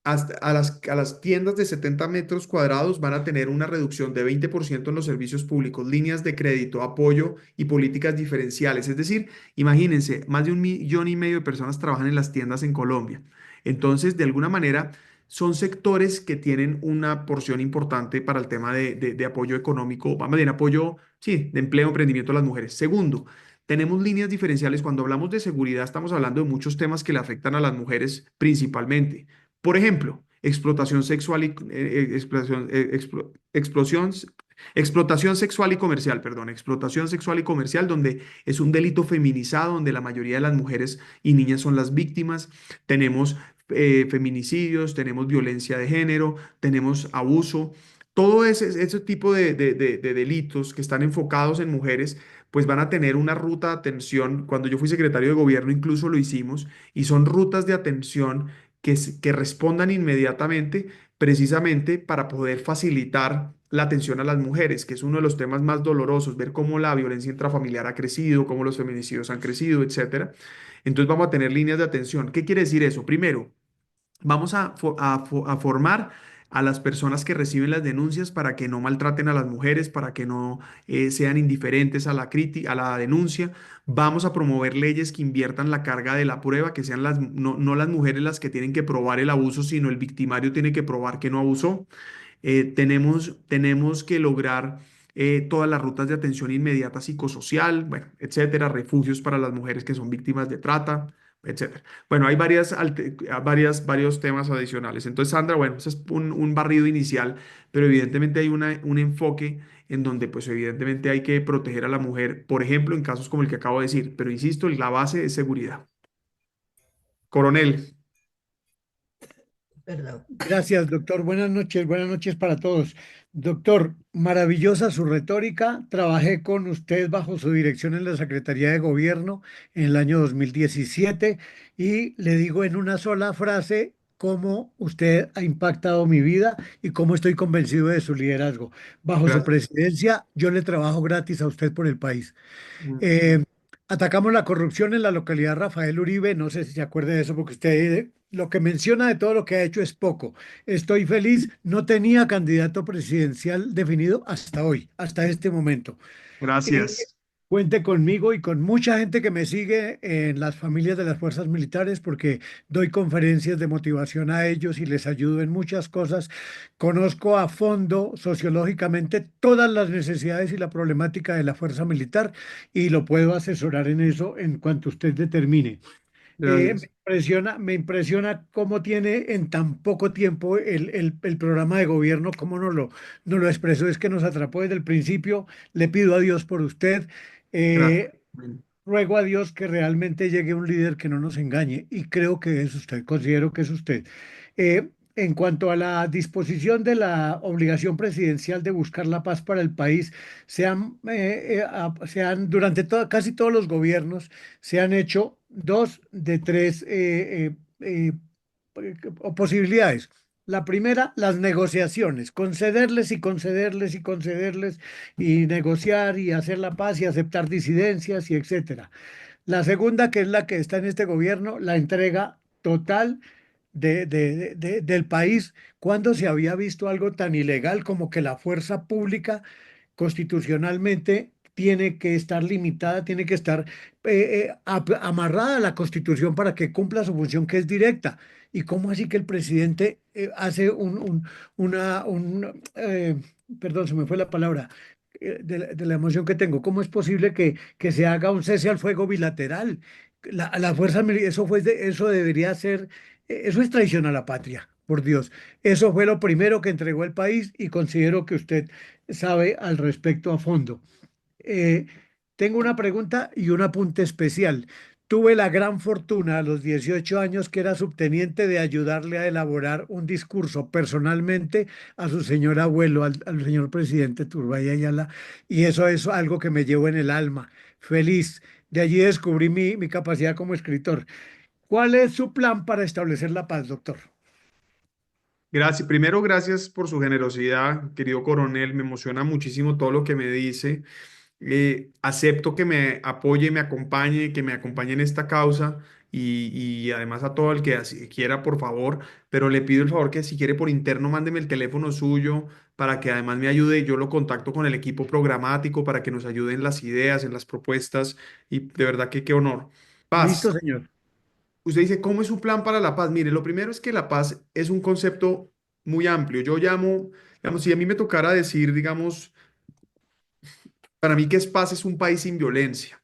a las tiendas de 70 metros cuadrados van a tener una reducción de 20% en los servicios públicos, líneas de crédito, apoyo y políticas diferenciales. Es decir, imagínense, más de 1,5 millones de personas trabajan en las tiendas en Colombia. Entonces, de alguna manera, son sectores que tienen una porción importante para el tema de apoyo económico, vamos a decir, apoyo, sí, de empleo, emprendimiento a las mujeres. Segundo, tenemos líneas diferenciales. Cuando hablamos de seguridad, estamos hablando de muchos temas que le afectan a las mujeres principalmente. Por ejemplo, explotación sexual y explotación sexual y comercial, perdón, explotación sexual y comercial, donde es un delito feminizado, donde la mayoría de las mujeres y niñas son las víctimas. Tenemos feminicidios, tenemos violencia de género, tenemos abuso. Todo ese tipo de delitos que están enfocados en mujeres, pues van a tener una ruta de atención. Cuando yo fui secretario de gobierno, incluso lo hicimos, y son rutas de atención que respondan inmediatamente, precisamente para poder facilitar la atención a las mujeres, que es uno de los temas más dolorosos, ver cómo la violencia intrafamiliar ha crecido, cómo los feminicidios han crecido, etcétera. Entonces vamos a tener líneas de atención. ¿Qué quiere decir eso? Primero, vamos a formar a las personas que reciben las denuncias para que no maltraten a las mujeres, para que no sean indiferentes a a la denuncia. Vamos a promover leyes que inviertan la carga de la prueba, que sean no las mujeres las que tienen que probar el abuso, sino el victimario tiene que probar que no abusó. Tenemos que lograr todas las rutas de atención inmediata psicosocial, bueno, etcétera, refugios para las mujeres que son víctimas de trata, etcétera. Bueno, hay varios temas adicionales. Entonces, Sandra, bueno, ese es un barrido inicial, pero evidentemente hay un enfoque en donde, pues, evidentemente hay que proteger a la mujer, por ejemplo, en casos como el que acabo de decir, pero insisto, la base es seguridad. Coronel, Perdón. Gracias, doctor. Buenas noches para todos. Doctor, maravillosa su retórica. Trabajé con usted bajo su dirección en la Secretaría de Gobierno en el año 2017 y le digo en una sola frase cómo usted ha impactado mi vida y cómo estoy convencido de su liderazgo. Bajo su gracias. presidencia, yo le trabajo gratis a usted por el país. Mm. Eh, Atacamos la corrupción en la localidad Rafael Uribe, no sé si se acuerda de eso, porque usted lo que menciona de todo lo que ha hecho es poco. Estoy feliz, no tenía candidato presidencial definido hasta hoy, hasta este momento. Eh, Gracias. Cuente conmigo y con mucha gente que me sigue en las familias de las fuerzas militares porque doy conferencias de motivación a ellos y les ayudo en muchas cosas. Conozco a fondo sociológicamente todas las necesidades y la problemática de la fuerza militar y lo puedo asesorar en eso en cuanto usted determine. Gracias. Me impresiona cómo tiene en tan poco tiempo el programa de gobierno, cómo nos lo expresó, es que nos atrapó desde el principio. Le pido a Dios por usted. Gracias. eh, Ruego a Dios que realmente llegue un líder que no nos engañe y creo que es usted, considero que es usted. En cuanto a la disposición de la obligación presidencial de buscar la paz para el país, durante casi todos los gobiernos se han hecho dos de tres posibilidades. La primera, las negociaciones, concederles y concederles y concederles y negociar y hacer la paz y aceptar disidencias y etcétera. La segunda, que es la que está en este gobierno, la entrega total del país, cuando se había visto algo tan ilegal como que la fuerza pública constitucionalmente tiene que estar limitada, tiene que estar amarrada a la Constitución para que cumpla su función que es directa. ¿Y cómo así que el presidente hace perdón, se me fue la palabra, de la emoción que tengo? ¿Cómo es posible que se haga un cese al fuego bilateral? La fuerza militar, eso debería ser, eso es traición a la patria, por Dios. Eso fue lo primero que entregó el país y considero que usted sabe al respecto a fondo. Eh, Tengo una pregunta y un apunte especial. Tuve la gran fortuna a los 18 años, que era subteniente, de ayudarle a elaborar un discurso personalmente a su señor abuelo, al señor presidente Turbay Ayala, y eso es algo que me llevo en el alma. Feliz. De allí descubrí mi capacidad como escritor. ¿Cuál es su plan para establecer la paz, doctor? Gracias. Primero, gracias por su generosidad, querido coronel. Me emociona muchísimo todo lo que me dice. Acepto que me apoye, que me acompañe en esta causa y además a todo el que así quiera, por favor, pero le pido el favor que si quiere por interno, mándeme el teléfono suyo para que además me ayude. Yo lo contacto con el equipo programático para que nos ayuden en las ideas, en las propuestas y de verdad que qué honor. Listo, Paz. señor. Usted dice, ¿cómo es su plan para la paz? Mire, lo primero es que la paz es un concepto muy amplio. Yo llamo, digamos, si a mí me tocara decir, digamos, para mí que es paz es un país sin violencia.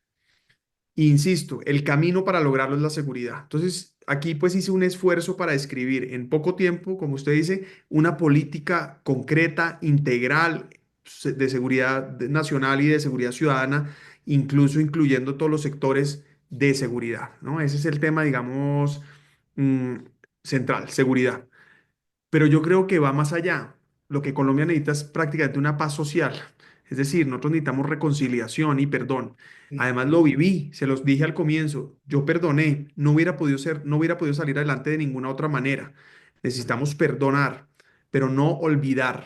Insisto, el camino para lograrlo es la seguridad. Entonces, aquí pues hice un esfuerzo para escribir en poco tiempo, como usted dice, una política concreta, integral de seguridad nacional y de seguridad ciudadana, incluso incluyendo todos los sectores de seguridad, ¿no? Ese es el tema, digamos, mm, central, seguridad. Pero yo creo que va más allá. Lo que Colombia necesita es prácticamente una paz social. Es decir, nosotros necesitamos reconciliación y perdón. Sí. Además lo viví, se los dije al comienzo, yo perdoné, no hubiera podido salir adelante de ninguna otra manera. Necesitamos perdonar, pero no olvidar.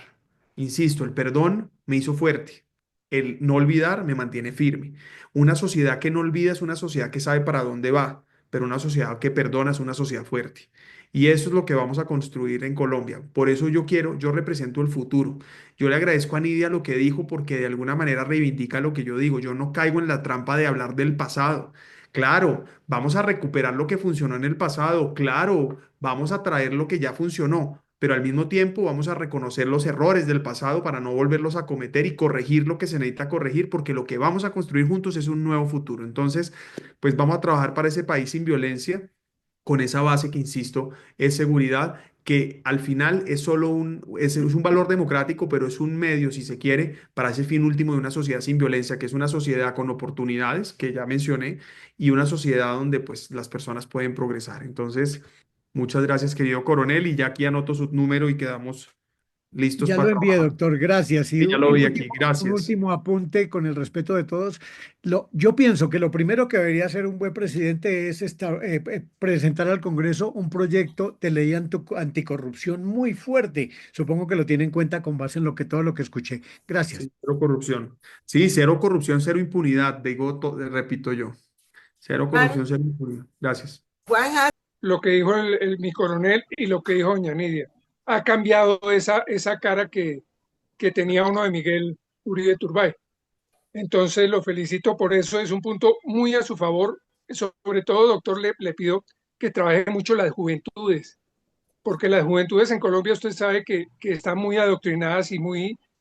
Insisto, el perdón me hizo fuerte. El no olvidar me mantiene firme. Una sociedad que no olvida es una sociedad que sabe para dónde va, pero una sociedad que perdona es una sociedad fuerte. Y eso es lo que vamos a construir en Colombia. Por eso yo represento el futuro. Yo le agradezco a Nidia lo que dijo porque de alguna manera reivindica lo que yo digo. Yo no caigo en la trampa de hablar del pasado. Claro, vamos a recuperar lo que funcionó en el pasado. Claro, vamos a traer lo que ya funcionó. Pero al mismo tiempo vamos a reconocer los errores del pasado para no volverlos a cometer y corregir lo que se necesita corregir, porque lo que vamos a construir juntos es un nuevo futuro. Entonces, pues vamos a trabajar para ese país sin violencia con esa base que, insisto, es seguridad, que al final es solo es un valor democrático, pero es un medio, si se quiere, para ese fin último de una sociedad sin violencia, que es una sociedad con oportunidades, que ya mencioné, y una sociedad donde pues las personas pueden progresar. Entonces, muchas gracias, querido coronel, y ya aquí anoto su número y quedamos listos Ya lo para envié, trabajar. doctor, gracias. Y Y ya lo vi aquí, un gracias. último apunte con el respeto de todos. Yo pienso que lo primero que debería hacer un buen presidente es presentar al Congreso un proyecto de ley anticorrupción muy fuerte. Supongo que lo tiene en cuenta con base en todo lo que escuché. Gracias. Sí, cero corrupción. Sí, cero corrupción, cero impunidad, digo, repito yo. Cero Juan, corrupción, cero impunidad. Gracias. Juan, Lo que dijo mi coronel y lo que dijo doña Nidia. Ha cambiado esa cara que tenía uno de Miguel Uribe Turbay. Entonces lo felicito por eso, es un punto muy a su favor. Sobre todo, doctor, le pido que trabaje mucho las juventudes, porque las juventudes en Colombia usted sabe que están muy adoctrinadas y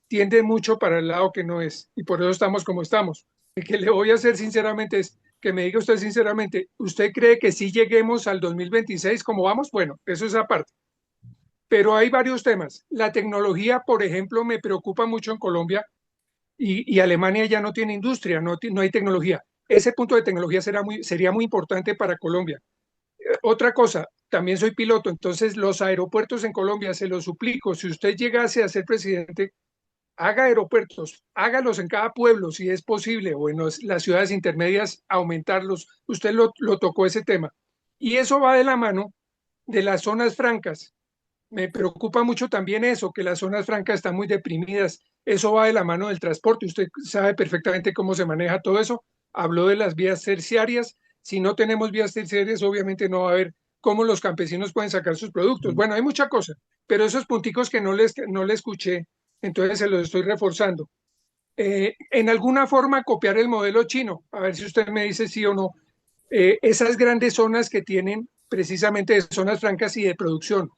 tienden mucho para el lado que no es, y por eso estamos como estamos. El que le voy a hacer sinceramente es que me diga usted sinceramente, ¿usted cree que si lleguemos al 2026 como vamos? Bueno, eso es aparte. Pero hay varios temas. La tecnología, por ejemplo, me preocupa mucho en Colombia y Alemania ya no tiene industria, no hay tecnología. Ese punto de tecnología sería muy importante para Colombia. Otra cosa, también soy piloto, entonces los aeropuertos en Colombia, se los suplico, si usted llegase a ser presidente, haga aeropuertos, hágalos en cada pueblo si es posible, o en las ciudades intermedias, aumentarlos. Usted lo tocó ese tema. Y eso va de la mano de las zonas francas. Me preocupa mucho también eso, que las zonas francas están muy deprimidas. Eso va de la mano del transporte. Usted sabe perfectamente cómo se maneja todo eso. Habló de las vías terciarias. Si no tenemos vías terciarias, obviamente no va a haber cómo los campesinos pueden sacar sus productos. Bueno, hay mucha cosa, pero esos punticos que no le escuché, entonces se los estoy reforzando. En alguna forma copiar el modelo chino, a ver si usted me dice sí o no. Esas grandes zonas que tienen precisamente de zonas francas y de producción,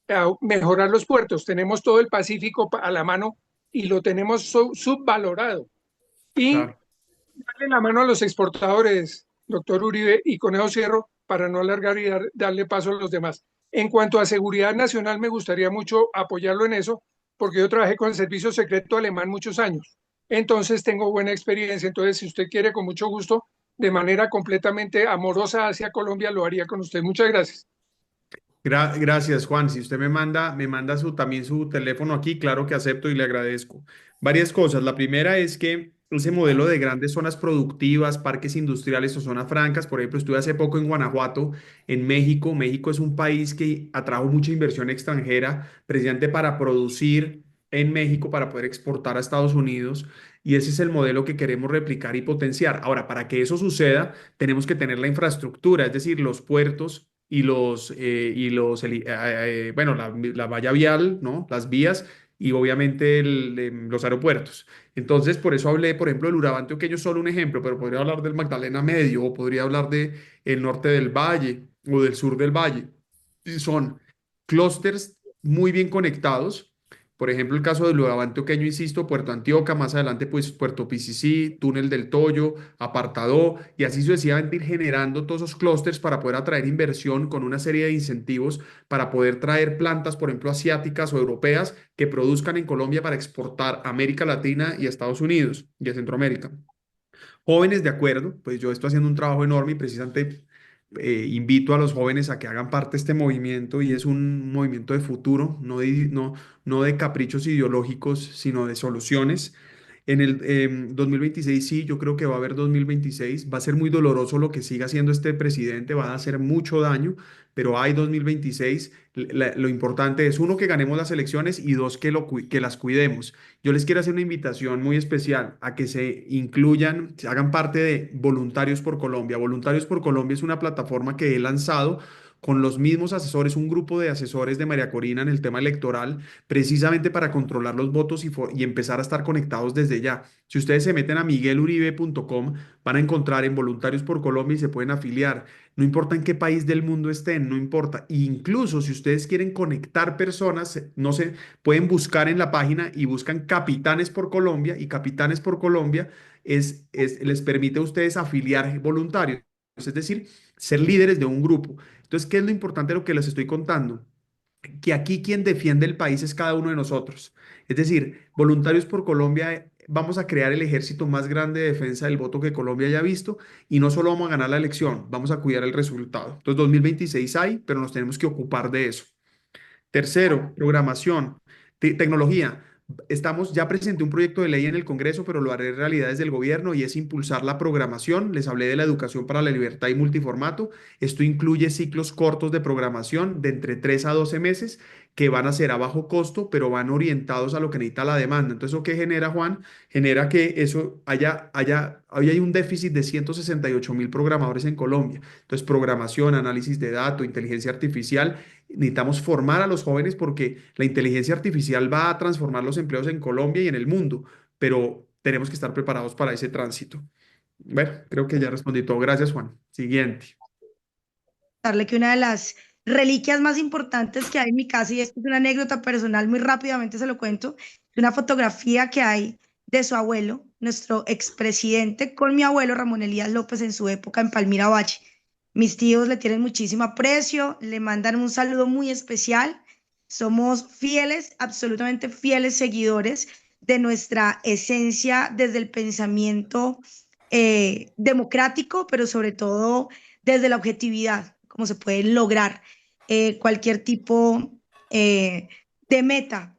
a mejorar los puertos. Tenemos todo el Pacífico a la mano y lo tenemos subvalorado. Y Claro. darle la mano a los exportadores, doctor Uribe, y con eso cierro para no alargar y darle paso a los demás. En cuanto a seguridad nacional, me gustaría mucho apoyarlo en eso, porque yo trabajé con el servicio secreto alemán muchos años. Entonces tengo buena experiencia. Entonces, si usted quiere, con mucho gusto, de manera completamente amorosa hacia Colombia, lo haría con usted. Muchas gracias. Gracias, Juan. Si usted me manda también su teléfono aquí, claro que acepto y le agradezco. Varias cosas. La primera es que ese modelo de grandes zonas productivas, parques industriales o zonas francas, por ejemplo, estuve hace poco en Guanajuato, en México. México es un país que atrajo mucha inversión extranjera, precisamente para producir en México, para poder exportar a Estados Unidos. Y ese es el modelo que queremos replicar y potenciar. Ahora, para que eso suceda, tenemos que tener la infraestructura, es decir, los puertos bueno, la valla vial, ¿no? Las vías y obviamente los aeropuertos. Entonces, por eso hablé, por ejemplo, del Urabá Antioqueño, solo un ejemplo, pero podría hablar del Magdalena Medio o podría hablar de el norte del valle o del sur del valle. Y son clústeres muy bien conectados. Por ejemplo, el caso del Urabá Antioqueño, insisto, Puerto Antioquia, más adelante, pues Puerto Picicí, Túnel del Toyo, Apartadó, y así sucesivamente ir generando todos esos clústeres para poder atraer inversión con una serie de incentivos para poder traer plantas, por ejemplo, asiáticas o europeas que produzcan en Colombia para exportar a América Latina y a Estados Unidos y a Centroamérica. Jóvenes, de acuerdo, pues yo estoy haciendo un trabajo enorme y precisamente invito a los jóvenes a que hagan parte de este movimiento y es un movimiento de futuro, no de caprichos ideológicos, sino de soluciones. En el 2026 sí, yo creo que va a haber 2026. Va a ser muy doloroso lo que siga haciendo este presidente, va a hacer mucho daño, pero hay 2026. Lo importante es, uno, que ganemos las elecciones y dos, que las cuidemos. Yo les quiero hacer una invitación muy especial a que se incluyan, se hagan parte de Voluntarios por Colombia. Voluntarios por Colombia es una plataforma que he lanzado con los mismos asesores, un grupo de asesores de María Corina en el tema electoral, precisamente para controlar los votos y empezar a estar conectados desde ya. Si ustedes se meten a migueluribe.com, van a encontrar en Voluntarios por Colombia y se pueden afiliar. No importa en qué país del mundo estén, no importa. E incluso si ustedes quieren conectar personas, no sé, pueden buscar en la página y buscan Capitanes por Colombia y Capitanes por Colombia les permite a ustedes afiliar voluntarios, es decir, ser líderes de un grupo. Entonces, ¿qué es lo importante de lo que les estoy contando? Que aquí quien defiende el país es cada uno de nosotros. Es decir, Voluntarios por Colombia, vamos a crear el ejército más grande de defensa del voto que Colombia haya visto y no solo vamos a ganar la elección, vamos a cuidar el resultado. Entonces, 2026 hay, pero nos tenemos que ocupar de eso. Tercero, programación, tecnología. Ya presenté un proyecto de ley en el Congreso, pero lo haré realidad desde el gobierno y es impulsar la programación. Les hablé de la educación para la libertad y multiformato. Esto incluye ciclos cortos de programación de entre 3 a 12 meses que van a ser a bajo costo, pero van orientados a lo que necesita la demanda. Entonces, ¿eso qué genera, Juan? Genera que hoy hay un déficit de 168.000 programadores en Colombia. Entonces, programación, análisis de datos, inteligencia artificial. Necesitamos formar a los jóvenes porque la inteligencia artificial va a transformar los empleos en Colombia y en el mundo, pero tenemos que estar preparados para ese tránsito. Bueno, creo que ya respondí todo. Gracias, Juan. Siguiente. Darle que una de las reliquias más importantes que hay en mi casa, y esto es una anécdota personal, muy rápidamente se lo cuento, es una fotografía que hay de su abuelo, nuestro expresidente, con mi abuelo Ramón Elías López en su época en Palmira Valle. Mis tíos le tienen muchísimo aprecio, le mandan un saludo muy especial. Somos fieles, absolutamente fieles seguidores de nuestra esencia desde el pensamiento democrático, pero sobre todo desde la objetividad, cómo se puede lograr cualquier tipo de meta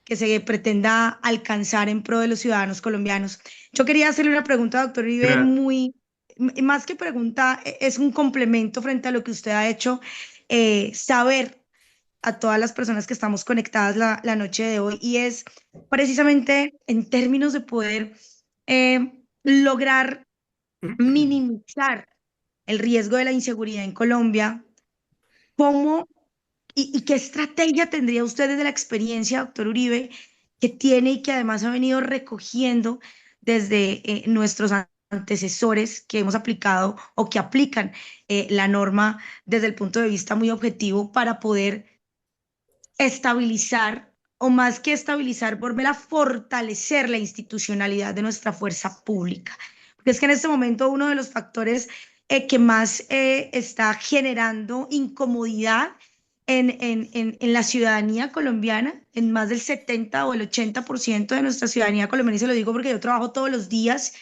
que se pretenda alcanzar en pro de los ciudadanos colombianos. Yo quería hacerle una pregunta, doctor Uribe, Gra- más que pregunta, es un complemento frente a lo que usted ha hecho, saber a todas las personas que estamos conectadas la noche de hoy, y es precisamente en términos de poder lograr minimizar el riesgo de la inseguridad en Colombia. ¿Cómo y qué estrategia tendría usted desde la experiencia, doctor Uribe, que tiene y que además ha venido recogiendo desde nuestros antecesores que hemos aplicado o que aplican la norma desde el punto de vista muy objetivo para poder estabilizar, o más que estabilizar, volver a fortalecer la institucionalidad de nuestra fuerza pública? Porque es que en este momento uno de los factores que más está generando incomodidad en la ciudadanía colombiana, en más del 70 o el 80% de nuestra ciudadanía colombiana, y se lo digo porque yo trabajo todos los días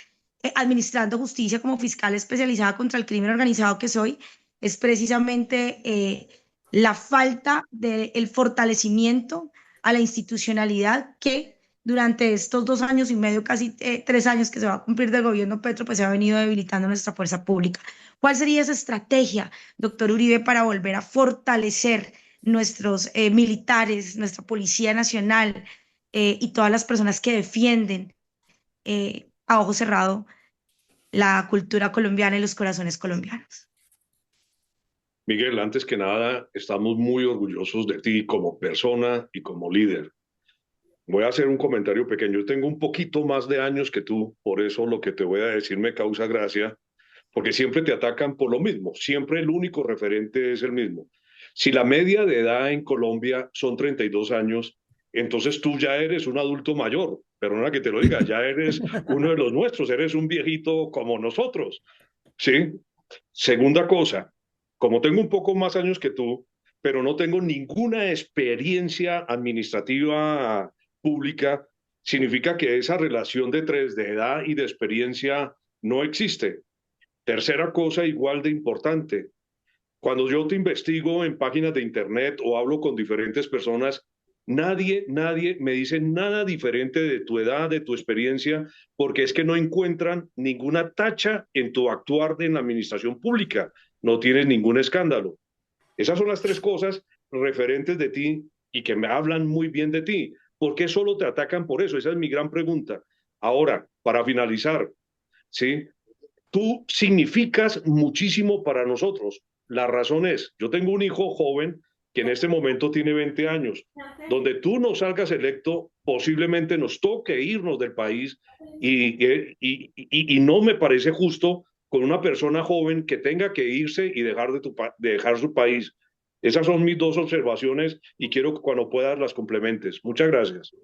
administrando justicia como fiscal especializada contra el crimen organizado que soy, es precisamente la falta del fortalecimiento a la institucionalidad que durante estos 2 años y medio, casi 3 años que se va a cumplir del gobierno Petro, pues se ha venido debilitando nuestra fuerza pública. ¿Cuál sería esa estrategia, doctor Uribe, para volver a fortalecer nuestros militares, nuestra Policía Nacional y todas las personas que defienden a ojo cerrado la cultura colombiana y los corazones colombianos? Miguel, antes que nada, estamos muy orgullosos de ti como persona y como líder. Voy a hacer un comentario pequeño. Yo tengo un poquito más de años que tú, por eso lo que te voy a decir me causa gracia, porque siempre te atacan por lo mismo. Siempre el único referente es el mismo. Si la media de edad en Colombia son 32 años, entonces tú ya eres un adulto mayor. Perdona que te lo diga, ya eres uno de los nuestros, eres un viejito como nosotros. ¿Sí? Segunda cosa, como tengo un poco más años que tú, pero no tengo ninguna experiencia administrativa pública, significa que esa relación de tres, de edad y de experiencia, no existe. Tercera cosa, igual de importante, cuando yo te investigo en páginas de internet o hablo con diferentes personas, nadie me dice nada diferente de tu edad, de tu experiencia, porque es que no encuentran ninguna tacha en tu actuar en la administración pública. No tienes ningún escándalo. Esas son las tres cosas referentes de ti y que me hablan muy bien de ti. ¿Por qué solo te atacan por eso? Esa es mi gran pregunta. Ahora, para finalizar, ¿sí? Tú significas muchísimo para nosotros. La razón es, yo tengo un hijo joven que en este momento tiene 20 años. Donde tú no salgas electo, posiblemente nos toque irnos del país y no me parece justo con una persona joven que tenga que irse y dejar su país. Esas son mis dos observaciones y quiero que cuando puedas las complementes. Muchas gracias.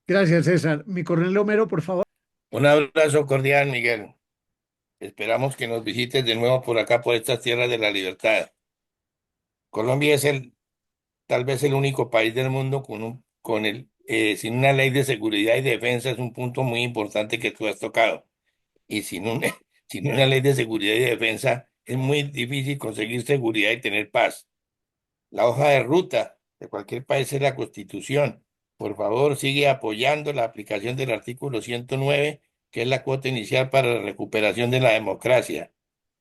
Gracias, César. Mi coronel Homero, por favor. Un abrazo cordial, Miguel. Esperamos que nos visites de nuevo por acá, por estas tierras de la libertad. Colombia es tal vez el único país del mundo sin una ley de seguridad y defensa. Es un punto muy importante que tú has tocado. Y sin una ley de seguridad y defensa es muy difícil conseguir seguridad y tener paz. La hoja de ruta de cualquier país es la Constitución. Por favor, sigue apoyando la aplicación del artículo 109, que es la cuota inicial para la recuperación de la democracia.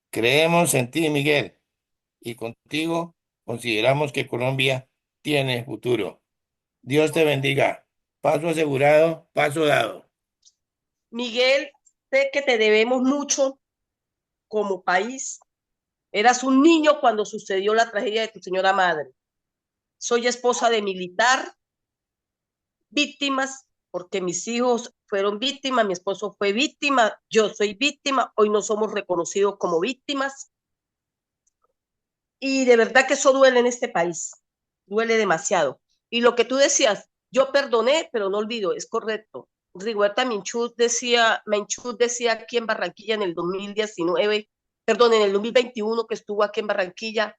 Creemos en ti, Miguel, y contigo consideramos que Colombia tiene futuro. Dios te bendiga. Paso asegurado, paso dado. Miguel, sé que te debemos mucho como país. Eras un niño cuando sucedió la tragedia de tu señora madre. Soy esposa de militar, víctimas, porque mis hijos fueron víctimas, mi esposo fue víctima, yo soy víctima, hoy no somos reconocidos como víctimas. Y de verdad que eso duele en este país, duele demasiado. Y lo que tú decías, yo perdoné, pero no olvido, es correcto. Rigoberta Menchú decía aquí en Barranquilla en el 2019, perdón, en el 2021 que estuvo aquí en Barranquilla,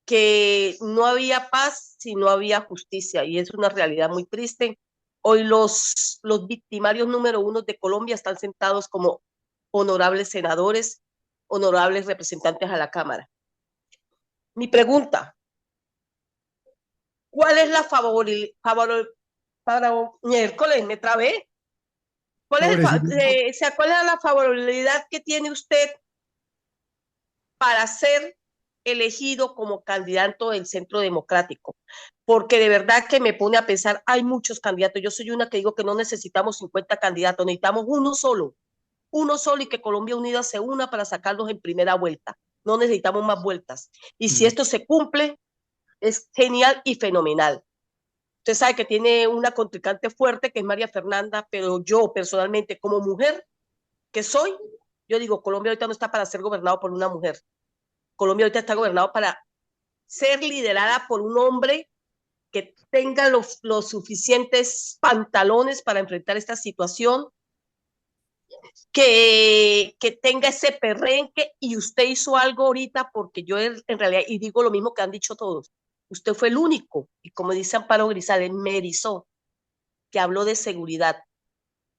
que no había paz si no había justicia, y es una realidad muy triste. Hoy los victimarios número uno de Colombia están sentados como honorables senadores, honorables representantes a la Cámara. Mi pregunta, ¿cuál es la miércoles, me trabé? ¿Cuál es ¿cuál es la favorabilidad que tiene usted para ser elegido como candidato del Centro Democrático? Porque de verdad que me pone a pensar, hay muchos candidatos. Yo soy una que digo que no necesitamos 50 candidatos, necesitamos uno solo y que Colombia Unida se una para sacarlos en primera vuelta. No necesitamos más vueltas. Y si esto se cumple, es genial y fenomenal. Usted sabe que tiene una contrincante fuerte que es María Fernanda, pero yo personalmente como mujer que soy, yo digo, Colombia ahorita no está para ser gobernado por una mujer. Colombia ahorita está gobernado para ser liderada por un hombre que tenga los suficientes pantalones para enfrentar esta situación, que tenga ese perrenque, y usted hizo algo ahorita, porque yo en realidad, y digo lo mismo que han dicho todos, usted fue el único, y como dice Amparo Grisales, me erizó, que habló de seguridad,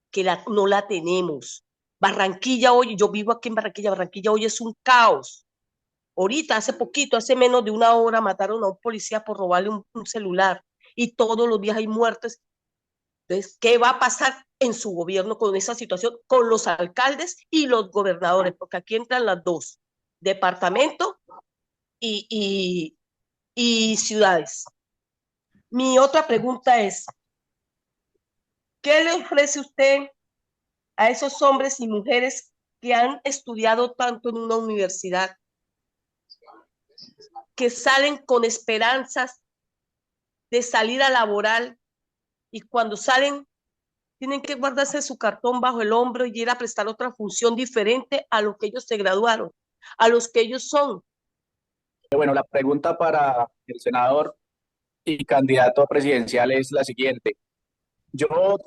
que no la tenemos. Barranquilla hoy, yo vivo aquí en Barranquilla, Barranquilla hoy es un caos. Ahorita, hace poquito, hace menos de una hora, mataron a un policía por robarle un celular, y todos los días hay muertes. Entonces, ¿qué va a pasar en su gobierno con esa situación, con los alcaldes y los gobernadores? Porque aquí entran las dos, departamento y ciudades. Mi otra pregunta es, ¿qué le ofrece usted a esos hombres y mujeres que han estudiado tanto en una universidad, que salen con esperanzas de salir a laboral, y cuando salen tienen que guardarse su cartón bajo el hombro y ir a prestar otra función diferente a lo que ellos se graduaron, a los que ellos son? Bueno, la pregunta para el senador y candidato presidencial es la siguiente. Yo,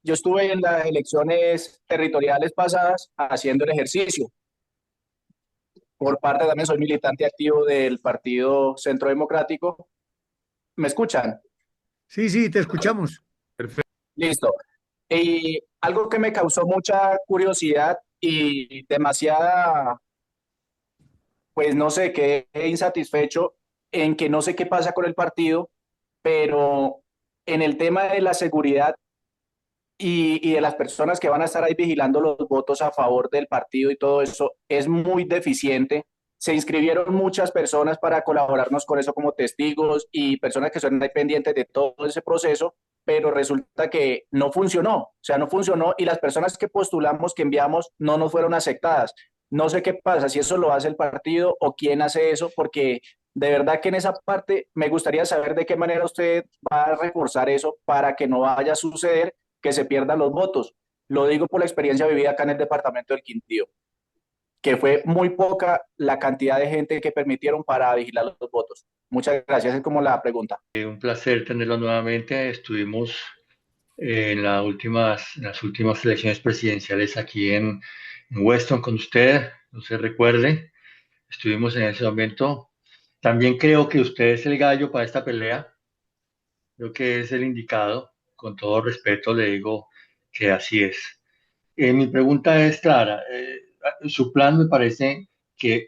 yo estuve en las elecciones territoriales pasadas haciendo el ejercicio. Por parte también soy militante activo del Partido Centro Democrático. ¿Me escuchan? Sí, te escuchamos. Perfecto. Listo. Y algo que me causó mucha curiosidad y demasiada, pues no sé, quedé insatisfecho en que no sé qué pasa con el partido, pero en el tema de la seguridad y de las personas que van a estar ahí vigilando los votos a favor del partido y todo eso, es muy deficiente. Se inscribieron muchas personas para colaborarnos con eso como testigos y personas que son pendientes de todo ese proceso, pero resulta que no funcionó, o sea, no funcionó, y las personas que postulamos, que enviamos, no nos fueron aceptadas. No sé qué pasa, si eso lo hace el partido o quién hace eso, porque de verdad que en esa parte me gustaría saber de qué manera usted va a reforzar eso para que no vaya a suceder que se pierdan los votos. Lo digo por la experiencia vivida acá en el departamento del Quindío, que fue muy poca la cantidad de gente que permitieron para vigilar los votos. Muchas gracias, es como la pregunta. Un placer tenerlo nuevamente. Estuvimos en las últimas elecciones presidenciales aquí en Weston con usted, no se recuerde. Estuvimos en ese momento. También creo que usted es el gallo para esta pelea. Creo que es el indicado. Con todo respeto le digo que así es. Mi pregunta es clara. Su plan me parece que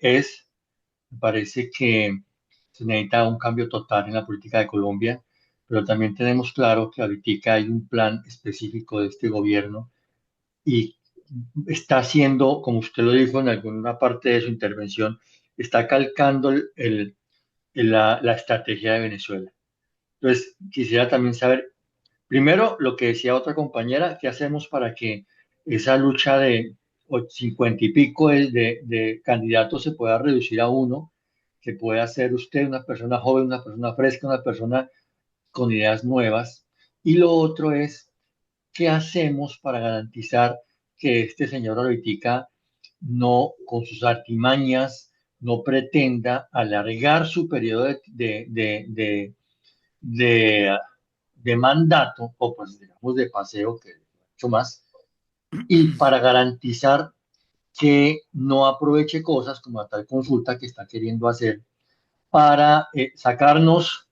se necesita un cambio total en la política de Colombia, pero también tenemos claro que ahorita hay un plan específico de este gobierno y está haciendo, como usted lo dijo en alguna parte de su intervención, está calcando la estrategia de Venezuela. Entonces, quisiera también saber, primero, lo que decía otra compañera, ¿qué hacemos para que esa lucha de 50 y pico de candidatos se pueda reducir a uno, que pueda ser usted una persona joven, una persona fresca, una persona con ideas nuevas? Y lo otro es ¿qué hacemos para garantizar que este señor ahorita no, con sus artimañas, no pretenda alargar su periodo de, de mandato, o pues digamos de paseo, que mucho más, y para garantizar que no aproveche cosas como la tal consulta que está queriendo hacer para sacarnos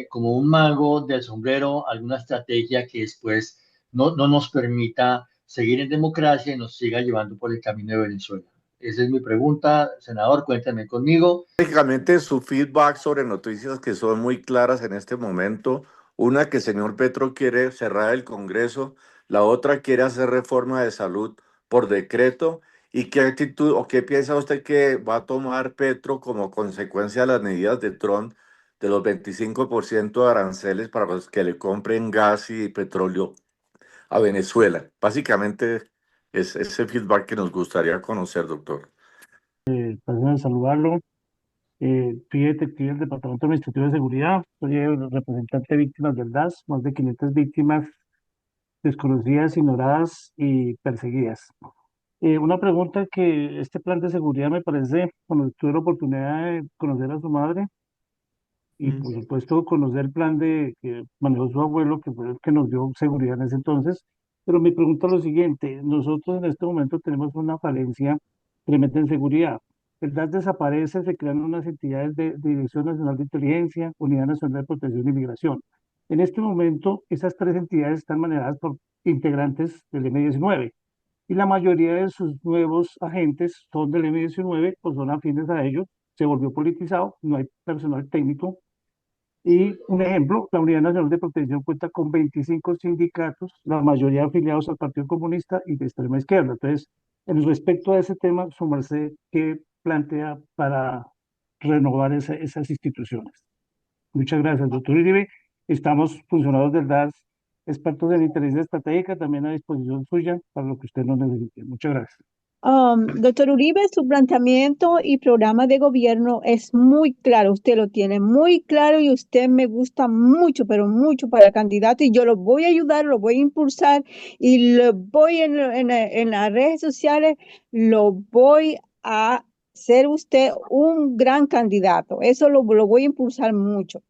como un mago del sombrero alguna estrategia que después no nos permita seguir en democracia y nos siga llevando por el camino de Venezuela. Esa es mi pregunta, senador, cuéntame conmigo. Básicamente su feedback sobre noticias que son muy claras en este momento. Una, que el señor Petro quiere cerrar el Congreso. La otra, quiere hacer reforma de salud por decreto. ¿Y qué actitud o qué piensa usted que va a tomar Petro como consecuencia de las medidas de Trump de los 25% de aranceles para los que le compren gas y petróleo a Venezuela? Básicamente es ese feedback que nos gustaría conocer, doctor. Placer en saludarlo. Fui detective del Departamento Administrativo de Seguridad, soy el representante de víctimas del DAS, más de 500 víctimas desconocidas, ignoradas y perseguidas. Una pregunta: que este plan de seguridad me parece, cuando tuve la oportunidad de conocer a su madre y por supuesto conocer el plan que manejó su abuelo, que fue el que nos dio seguridad en ese entonces, pero mi pregunta es lo siguiente: nosotros en este momento tenemos una falencia tremenda en seguridad. El DAS desaparece, se crean unas entidades de Dirección Nacional de Inteligencia, Unidad Nacional de Protección y Migración. En este momento, esas tres entidades están manejadas por integrantes del M-19 y la mayoría de sus nuevos agentes son del M-19 o son afines a ellos. Se volvió politizado, no hay personal técnico. Y un ejemplo, la Unidad Nacional de Protección cuenta con 25 sindicatos, la mayoría afiliados al Partido Comunista y de extrema izquierda. Entonces, en respecto a ese tema, su merced, ¿qué plantea para renovar esas instituciones? Muchas gracias, doctor Uribe. Estamos funcionarios del DAS, expertos en inteligencia estratégica, también a disposición suya para lo que usted nos necesite. Muchas gracias. Doctor Uribe, su planteamiento y programa de gobierno es muy claro, usted lo tiene muy claro y usted me gusta mucho, pero mucho para candidato, y yo lo voy a ayudar, lo voy a impulsar y lo voy en las redes sociales, lo voy a ser usted un gran candidato. Eso lo voy a impulsar mucho.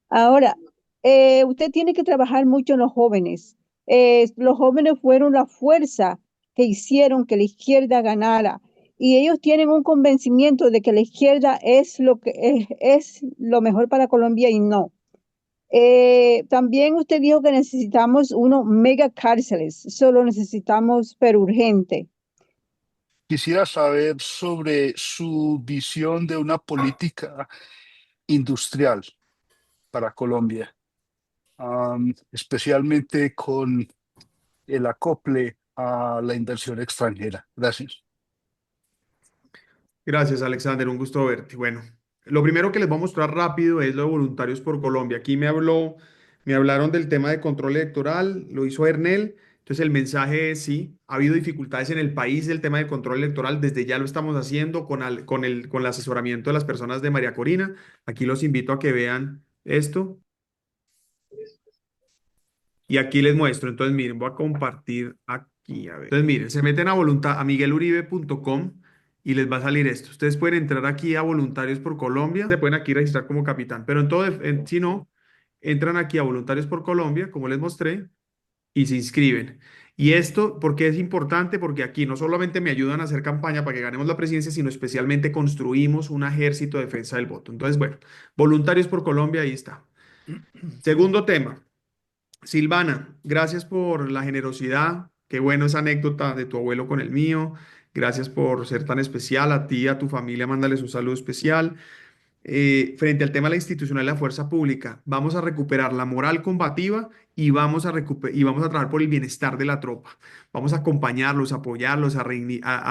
Ahora, usted tiene que trabajar mucho en los jóvenes. Los jóvenes fueron la fuerza que hicieron que la izquierda ganara, y ellos tienen un convencimiento de que la izquierda es lo que es lo mejor para Colombia, y no. También usted dijo que necesitamos unos mega cárceles, solo necesitamos, pero urgente. Quisiera saber sobre su visión de una política industrial para Colombia, especialmente con el acople a la inversión extranjera. Gracias. Gracias, Alexander, un gusto verte. Bueno, lo primero que les voy a mostrar rápido es lo de Voluntarios por Colombia. Aquí me hablaron del tema de control electoral, lo hizo Ernel. Entonces el mensaje es: sí, ha habido dificultades en el país del tema de control electoral, desde ya lo estamos haciendo con el asesoramiento de las personas de María Corina. Aquí los invito a que vean esto. Y aquí les muestro. Entonces miren, voy a compartir aquí. A ver. Entonces miren, se meten a migueluribe.com y les va a salir esto. Ustedes pueden entrar aquí a Voluntarios por Colombia. Se pueden aquí registrar como capitán, pero si no, entran aquí a Voluntarios por Colombia, como les mostré, y se inscriben. Y esto, ¿por qué es importante? Porque aquí no solamente me ayudan a hacer campaña para que ganemos la presidencia, sino especialmente construimos un ejército de defensa del voto. Entonces, bueno, Voluntarios por Colombia, ahí está. Segundo tema. Silvana, gracias por la generosidad. Qué bueno esa anécdota de tu abuelo con el mío. Gracias por ser tan especial. A ti y a tu familia, mándales un saludo especial. Frente al tema de la institucional y la fuerza pública, vamos a recuperar la moral combativa y vamos a trabajar por el bienestar de la tropa. Vamos a acompañarlos, a apoyarlos, a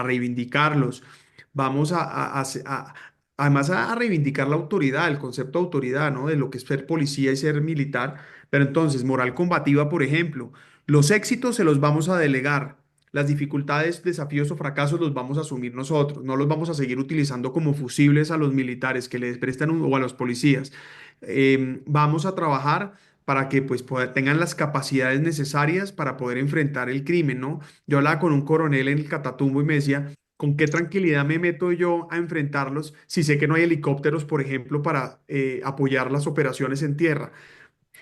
reivindicarlos. Vamos además a reivindicar la autoridad, el concepto de autoridad, ¿no? De lo que es ser policía y ser militar. Pero entonces, moral combativa, por ejemplo, los éxitos se los vamos a delegar. Las dificultades, desafíos o fracasos los vamos a asumir nosotros, no los vamos a seguir utilizando como fusibles a los militares que les prestan o a los policías. Vamos a trabajar para que pues tengan las capacidades necesarias para poder enfrentar el crimen, ¿no? Yo hablaba con un coronel en el Catatumbo y me decía, ¿con qué tranquilidad me meto yo a enfrentarlos si sé que no hay helicópteros, por ejemplo, para apoyar las operaciones en tierra?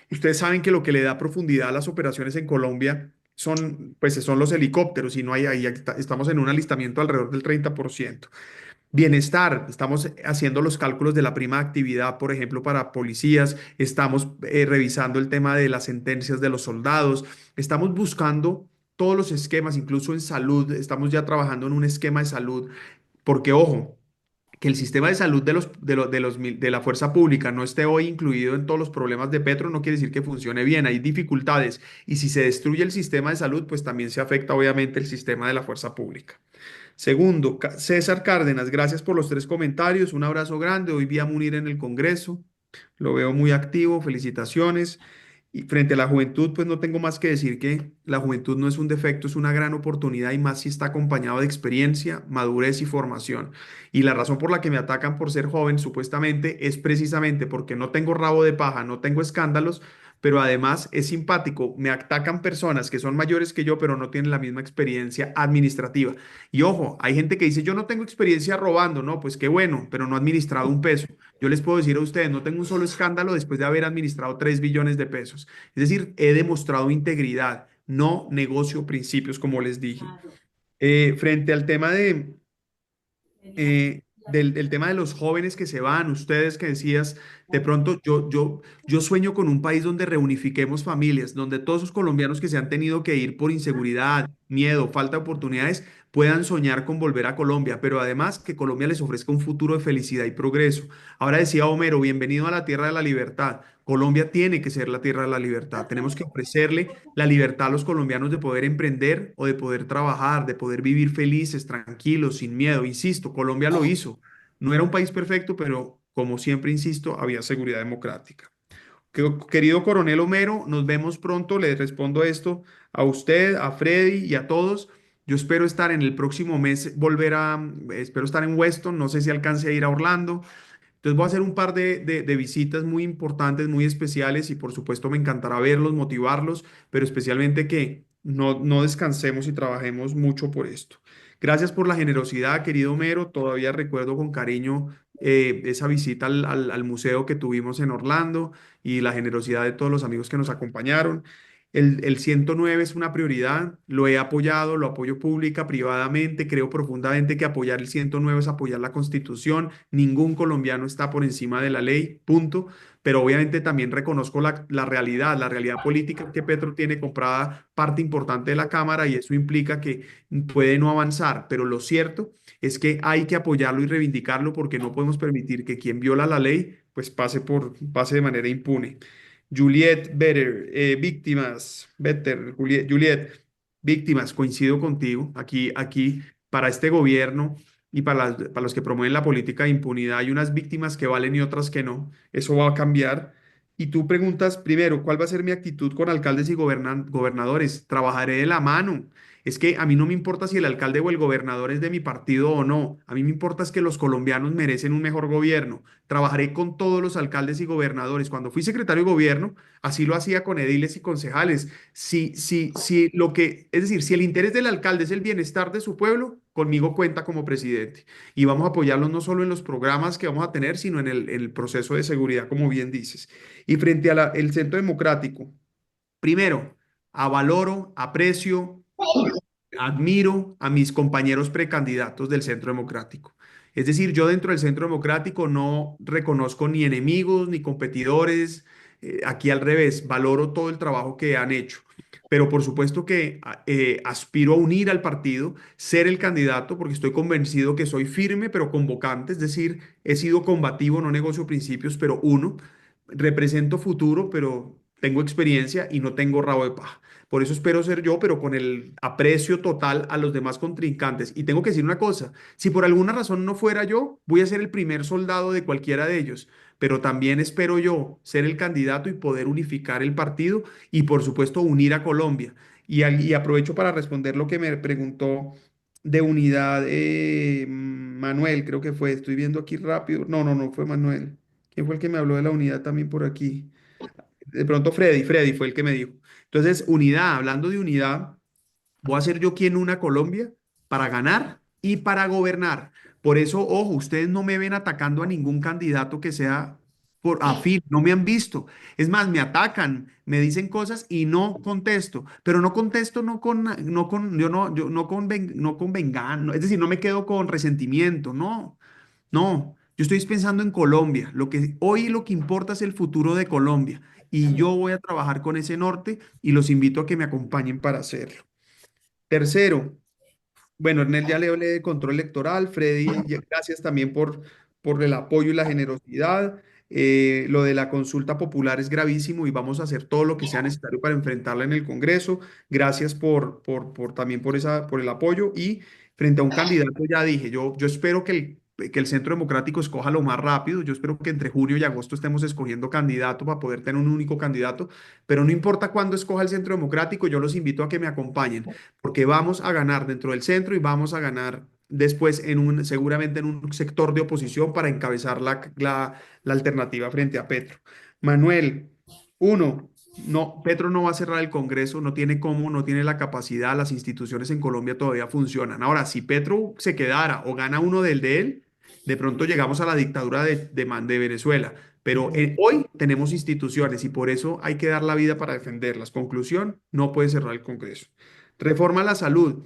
Ustedes saben que lo que le da profundidad a las operaciones en Colombia son los helicópteros y no hay ahí, estamos en un alistamiento alrededor del 30%. Bienestar, estamos haciendo los cálculos de la prima de actividad, por ejemplo, para policías, estamos revisando el tema de las sentencias de los soldados, estamos buscando todos los esquemas, incluso en salud, estamos ya trabajando en un esquema de salud, porque ojo, que el sistema de salud de la fuerza pública no esté hoy incluido en todos los problemas de Petro no quiere decir que funcione bien, hay dificultades y si se destruye el sistema de salud, pues también se afecta obviamente el sistema de la fuerza pública. Segundo, César Cárdenas, gracias por los 3 comentarios. Un abrazo grande. Hoy vi a Munir en el Congreso. Lo veo muy activo. Felicitaciones. Y frente a la juventud, pues no tengo más que decir que la juventud no es un defecto, es una gran oportunidad y más si está acompañado de experiencia, madurez y formación. Y la razón por la que me atacan por ser joven, supuestamente, es precisamente porque no tengo rabo de paja, no tengo escándalos, pero además es simpático. Me atacan personas que son mayores que yo, pero no tienen la misma experiencia administrativa. Y ojo, hay gente que dice, yo no tengo experiencia robando, no, pues qué bueno, pero no he administrado un peso. Yo les puedo decir a ustedes, no tengo un solo escándalo después de haber administrado 3 billones de pesos. Es decir, he demostrado integridad, no negocio principios, como les dije. Frente al tema del tema de los jóvenes que se van, ustedes que decías, de pronto yo sueño con un país donde reunifiquemos familias, donde todos esos colombianos que se han tenido que ir por inseguridad, miedo, falta de oportunidades, puedan soñar con volver a Colombia, pero además que Colombia les ofrezca un futuro de felicidad y progreso. Ahora decía Homero, bienvenido a la tierra de la libertad. Colombia tiene que ser la tierra de la libertad. Tenemos que ofrecerle la libertad a los colombianos de poder emprender o de poder trabajar, de poder vivir felices, tranquilos, sin miedo. Insisto, Colombia lo hizo. No era un país perfecto, pero como siempre insisto, había seguridad democrática. Querido coronel Homero, nos vemos pronto. Le respondo esto a usted, a Freddy y a todos. Yo espero estar en el próximo mes, espero estar en Weston. No sé si alcance a ir a Orlando. Entonces voy a hacer un par de visitas muy importantes, muy especiales y por supuesto me encantará verlos, motivarlos, pero especialmente que no descansemos y trabajemos mucho por esto. Gracias por la generosidad, querido Mero. Todavía recuerdo con cariño esa visita al museo que tuvimos en Orlando y la generosidad de todos los amigos que nos acompañaron. El 109 es una prioridad, lo he apoyado, lo apoyo pública, privadamente, creo profundamente que apoyar el 109 es apoyar la Constitución, ningún colombiano está por encima de la ley, punto, pero obviamente también reconozco la realidad política que Petro tiene comprada parte importante de la Cámara y eso implica que puede no avanzar, pero lo cierto es que hay que apoyarlo y reivindicarlo porque no podemos permitir que quien viola la ley pues pase de manera impune. Juliet, víctimas, coincido contigo. Aquí para este gobierno y para los que promueven la política de impunidad, hay unas víctimas que valen y otras que no. Eso va a cambiar. Y tú preguntas primero, ¿cuál va a ser mi actitud con alcaldes y gobernadores? Trabajaré de la mano. Es que a mí no me importa si el alcalde o el gobernador es de mi partido o no. A mí me importa es que los colombianos merecen un mejor gobierno. Trabajaré con todos los alcaldes y gobernadores. Cuando fui secretario de gobierno, así lo hacía con ediles y concejales. Es decir, si el interés del alcalde es el bienestar de su pueblo, conmigo cuenta como presidente. Y vamos a apoyarlos no solo en los programas que vamos a tener, sino en el proceso de seguridad, como bien dices. Y frente al Centro Democrático, primero, avaloro, aprecio, admiro a mis compañeros precandidatos del Centro Democrático. Es decir, yo dentro del Centro Democrático no reconozco ni enemigos ni competidores. Aquí al revés, valoro todo el trabajo que han hecho. Pero por supuesto que aspiro a unir al partido, ser el candidato, porque estoy convencido que soy firme pero convocante, es decir, he sido combativo, no negocio principios, pero uno, represento futuro, pero tengo experiencia y no tengo rabo de paja. Por eso espero ser yo, pero con el aprecio total a los demás contrincantes. Y tengo que decir una cosa, si por alguna razón no fuera yo, voy a ser el primer soldado de cualquiera de ellos, pero también espero yo ser el candidato y poder unificar el partido y por supuesto unir a Colombia. Y aprovecho para responder lo que me preguntó de unidad Manuel, creo que fue, estoy viendo aquí rápido. No fue Manuel. ¿Quién fue el que me habló de la unidad también por aquí? de pronto Freddy fue el que me dijo. Entonces, unidad, hablando de unidad, voy a ser yo quien una Colombia para ganar y para gobernar. Por eso, ojo, ustedes no me ven atacando a ningún candidato que sea por afín, no me han visto. Es más, me atacan, me dicen cosas y no contesto, pero no contesto no con venganza, es decir, no me quedo con resentimiento, no, no. Yo estoy pensando en Colombia. Hoy lo que importa es el futuro de Colombia y yo voy a trabajar con ese norte y los invito a que me acompañen para hacerlo. Tercero, bueno, Ernest ya le hablé de control electoral. Freddy, gracias también por el apoyo y la generosidad. Lo de la consulta popular es gravísimo y vamos a hacer todo lo que sea necesario para enfrentarla en el Congreso. Gracias también por el apoyo. Y frente a un candidato, ya dije, yo espero que el Centro Democrático escoja lo más rápido. Yo espero que entre junio y agosto estemos escogiendo candidato para poder tener un único candidato. Pero no importa cuándo escoja el Centro Democrático, yo los invito a que me acompañen porque vamos a ganar dentro del centro y vamos a ganar después seguramente en un sector de oposición para encabezar la alternativa frente a Petro. Manuel, uno, no, Petro no va a cerrar el Congreso, no tiene cómo, no tiene la capacidad, las instituciones en Colombia todavía funcionan. Ahora, si Petro se quedara o gana uno del de él, de pronto llegamos a la dictadura de Venezuela. Pero hoy tenemos instituciones y por eso hay que dar la vida para defenderlas. Conclusión, no puede cerrar el Congreso. Reforma a la salud.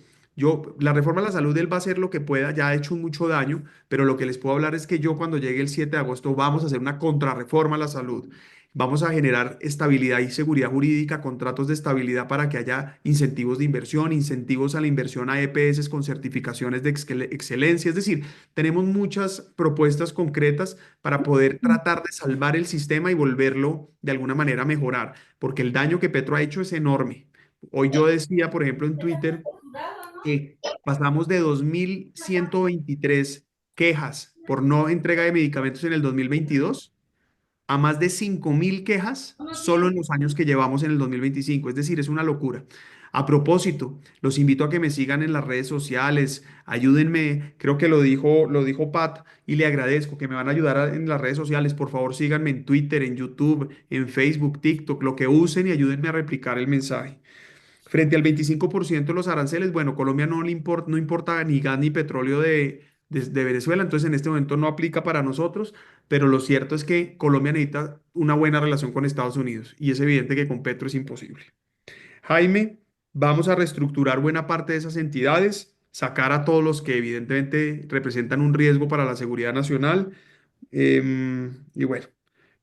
La reforma a la salud, él va a hacer lo que pueda, ya ha hecho mucho daño, pero lo que les puedo hablar es que yo cuando llegue el 7 de agosto vamos a hacer una contrarreforma a la salud. Vamos a generar estabilidad y seguridad jurídica, contratos de estabilidad para que haya incentivos de inversión, incentivos a la inversión a EPS con certificaciones de excelencia. Es decir, tenemos muchas propuestas concretas para poder tratar de salvar el sistema y volverlo de alguna manera a mejorar, porque el daño que Petro ha hecho es enorme. Hoy yo decía, por ejemplo, en Twitter, que pasamos de 2.123 quejas por no entrega de medicamentos en el 2022 a más de 5.000 quejas solo en los años que llevamos en el 2025. Es decir, es una locura. A propósito, los invito a que me sigan en las redes sociales, ayúdenme, creo que lo dijo Pat y le agradezco que me van a ayudar en las redes sociales. Por favor, síganme en Twitter, en YouTube, en Facebook, TikTok, lo que usen y ayúdenme a replicar el mensaje. Frente al 25% de los aranceles, bueno, Colombia no importa ni gas ni petróleo de Venezuela, entonces en este momento no aplica para nosotros, pero lo cierto es que Colombia necesita una buena relación con Estados Unidos y es evidente que con Petro es imposible. Jaime, vamos a reestructurar buena parte de esas entidades, sacar a todos los que evidentemente representan un riesgo para la seguridad nacional. Y bueno,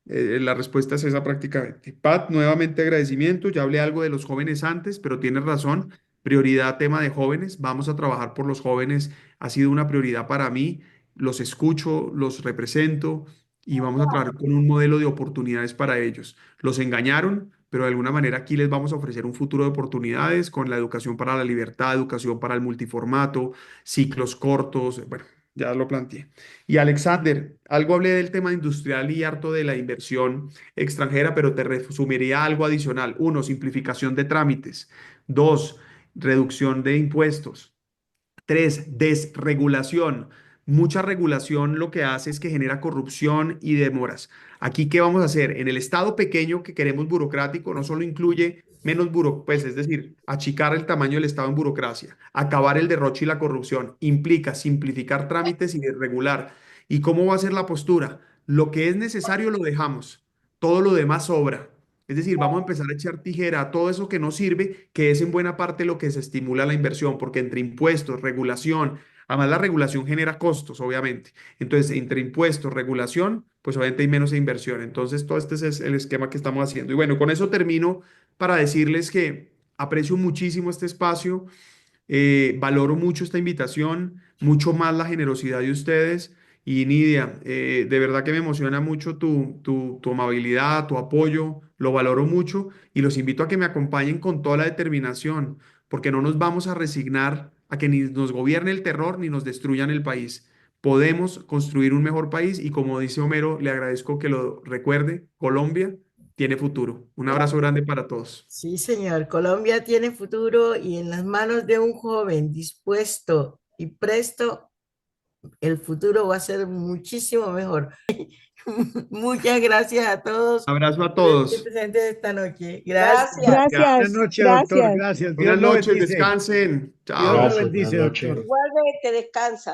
la respuesta es esa prácticamente. Pat, nuevamente agradecimiento. Ya hablé algo de los jóvenes antes, pero tienes razón. Prioridad tema de jóvenes. Vamos a trabajar por los jóvenes. Ha sido una prioridad para mí. Los escucho, los represento y vamos a trabajar con un modelo de oportunidades para ellos. Los engañaron, pero de alguna manera aquí les vamos a ofrecer un futuro de oportunidades con la educación para la libertad, educación para el multiformato, ciclos cortos. Bueno, ya lo planteé. Y Alexander, algo hablé del tema industrial y harto de la inversión extranjera, pero te resumiría algo adicional. Uno, simplificación de trámites. Dos, reducción de impuestos. Tres, desregulación. Mucha regulación lo que hace es que genera corrupción y demoras. Aquí, ¿qué vamos a hacer? En el estado pequeño que queremos burocrático, no solo incluye menos pues es decir, achicar el tamaño del estado en burocracia, acabar el derroche y la corrupción, implica simplificar trámites y desregular. ¿Y cómo va a ser la postura? Lo que es necesario lo dejamos, todo lo demás sobra. Es decir, vamos a empezar a echar tijera a todo eso que no sirve, que es en buena parte lo que se estimula la inversión, porque entre impuestos, regulación, además la regulación genera costos, obviamente. Entonces, entre impuestos, regulación, pues obviamente hay menos inversión. Entonces, todo este es el esquema que estamos haciendo. Y bueno, con eso termino para decirles que aprecio muchísimo este espacio, valoro mucho esta invitación, mucho más la generosidad de ustedes. Y Nidia, de verdad que me emociona mucho tu amabilidad, tu apoyo, lo valoro mucho y los invito a que me acompañen con toda la determinación, porque no nos vamos a resignar a que ni nos gobierne el terror ni nos destruyan el país. Podemos construir un mejor país y como dice Homero, le agradezco que lo recuerde, Colombia tiene futuro. Un abrazo grande para todos. Sí, señor. Colombia tiene futuro y en las manos de un joven dispuesto y presto, el futuro va a ser muchísimo mejor. Muchas gracias a todos Abrazo a por estar todos. presentes esta noche. Gracias. Gracias. Gracias. Gracias, Buenas noches, doctor. gracias. Gracias. Dios Buenas lo noches, bendice. descansen. Dios Chao. lo Gracias, bendice, buenas noches. doctor. Igualmente, descansa.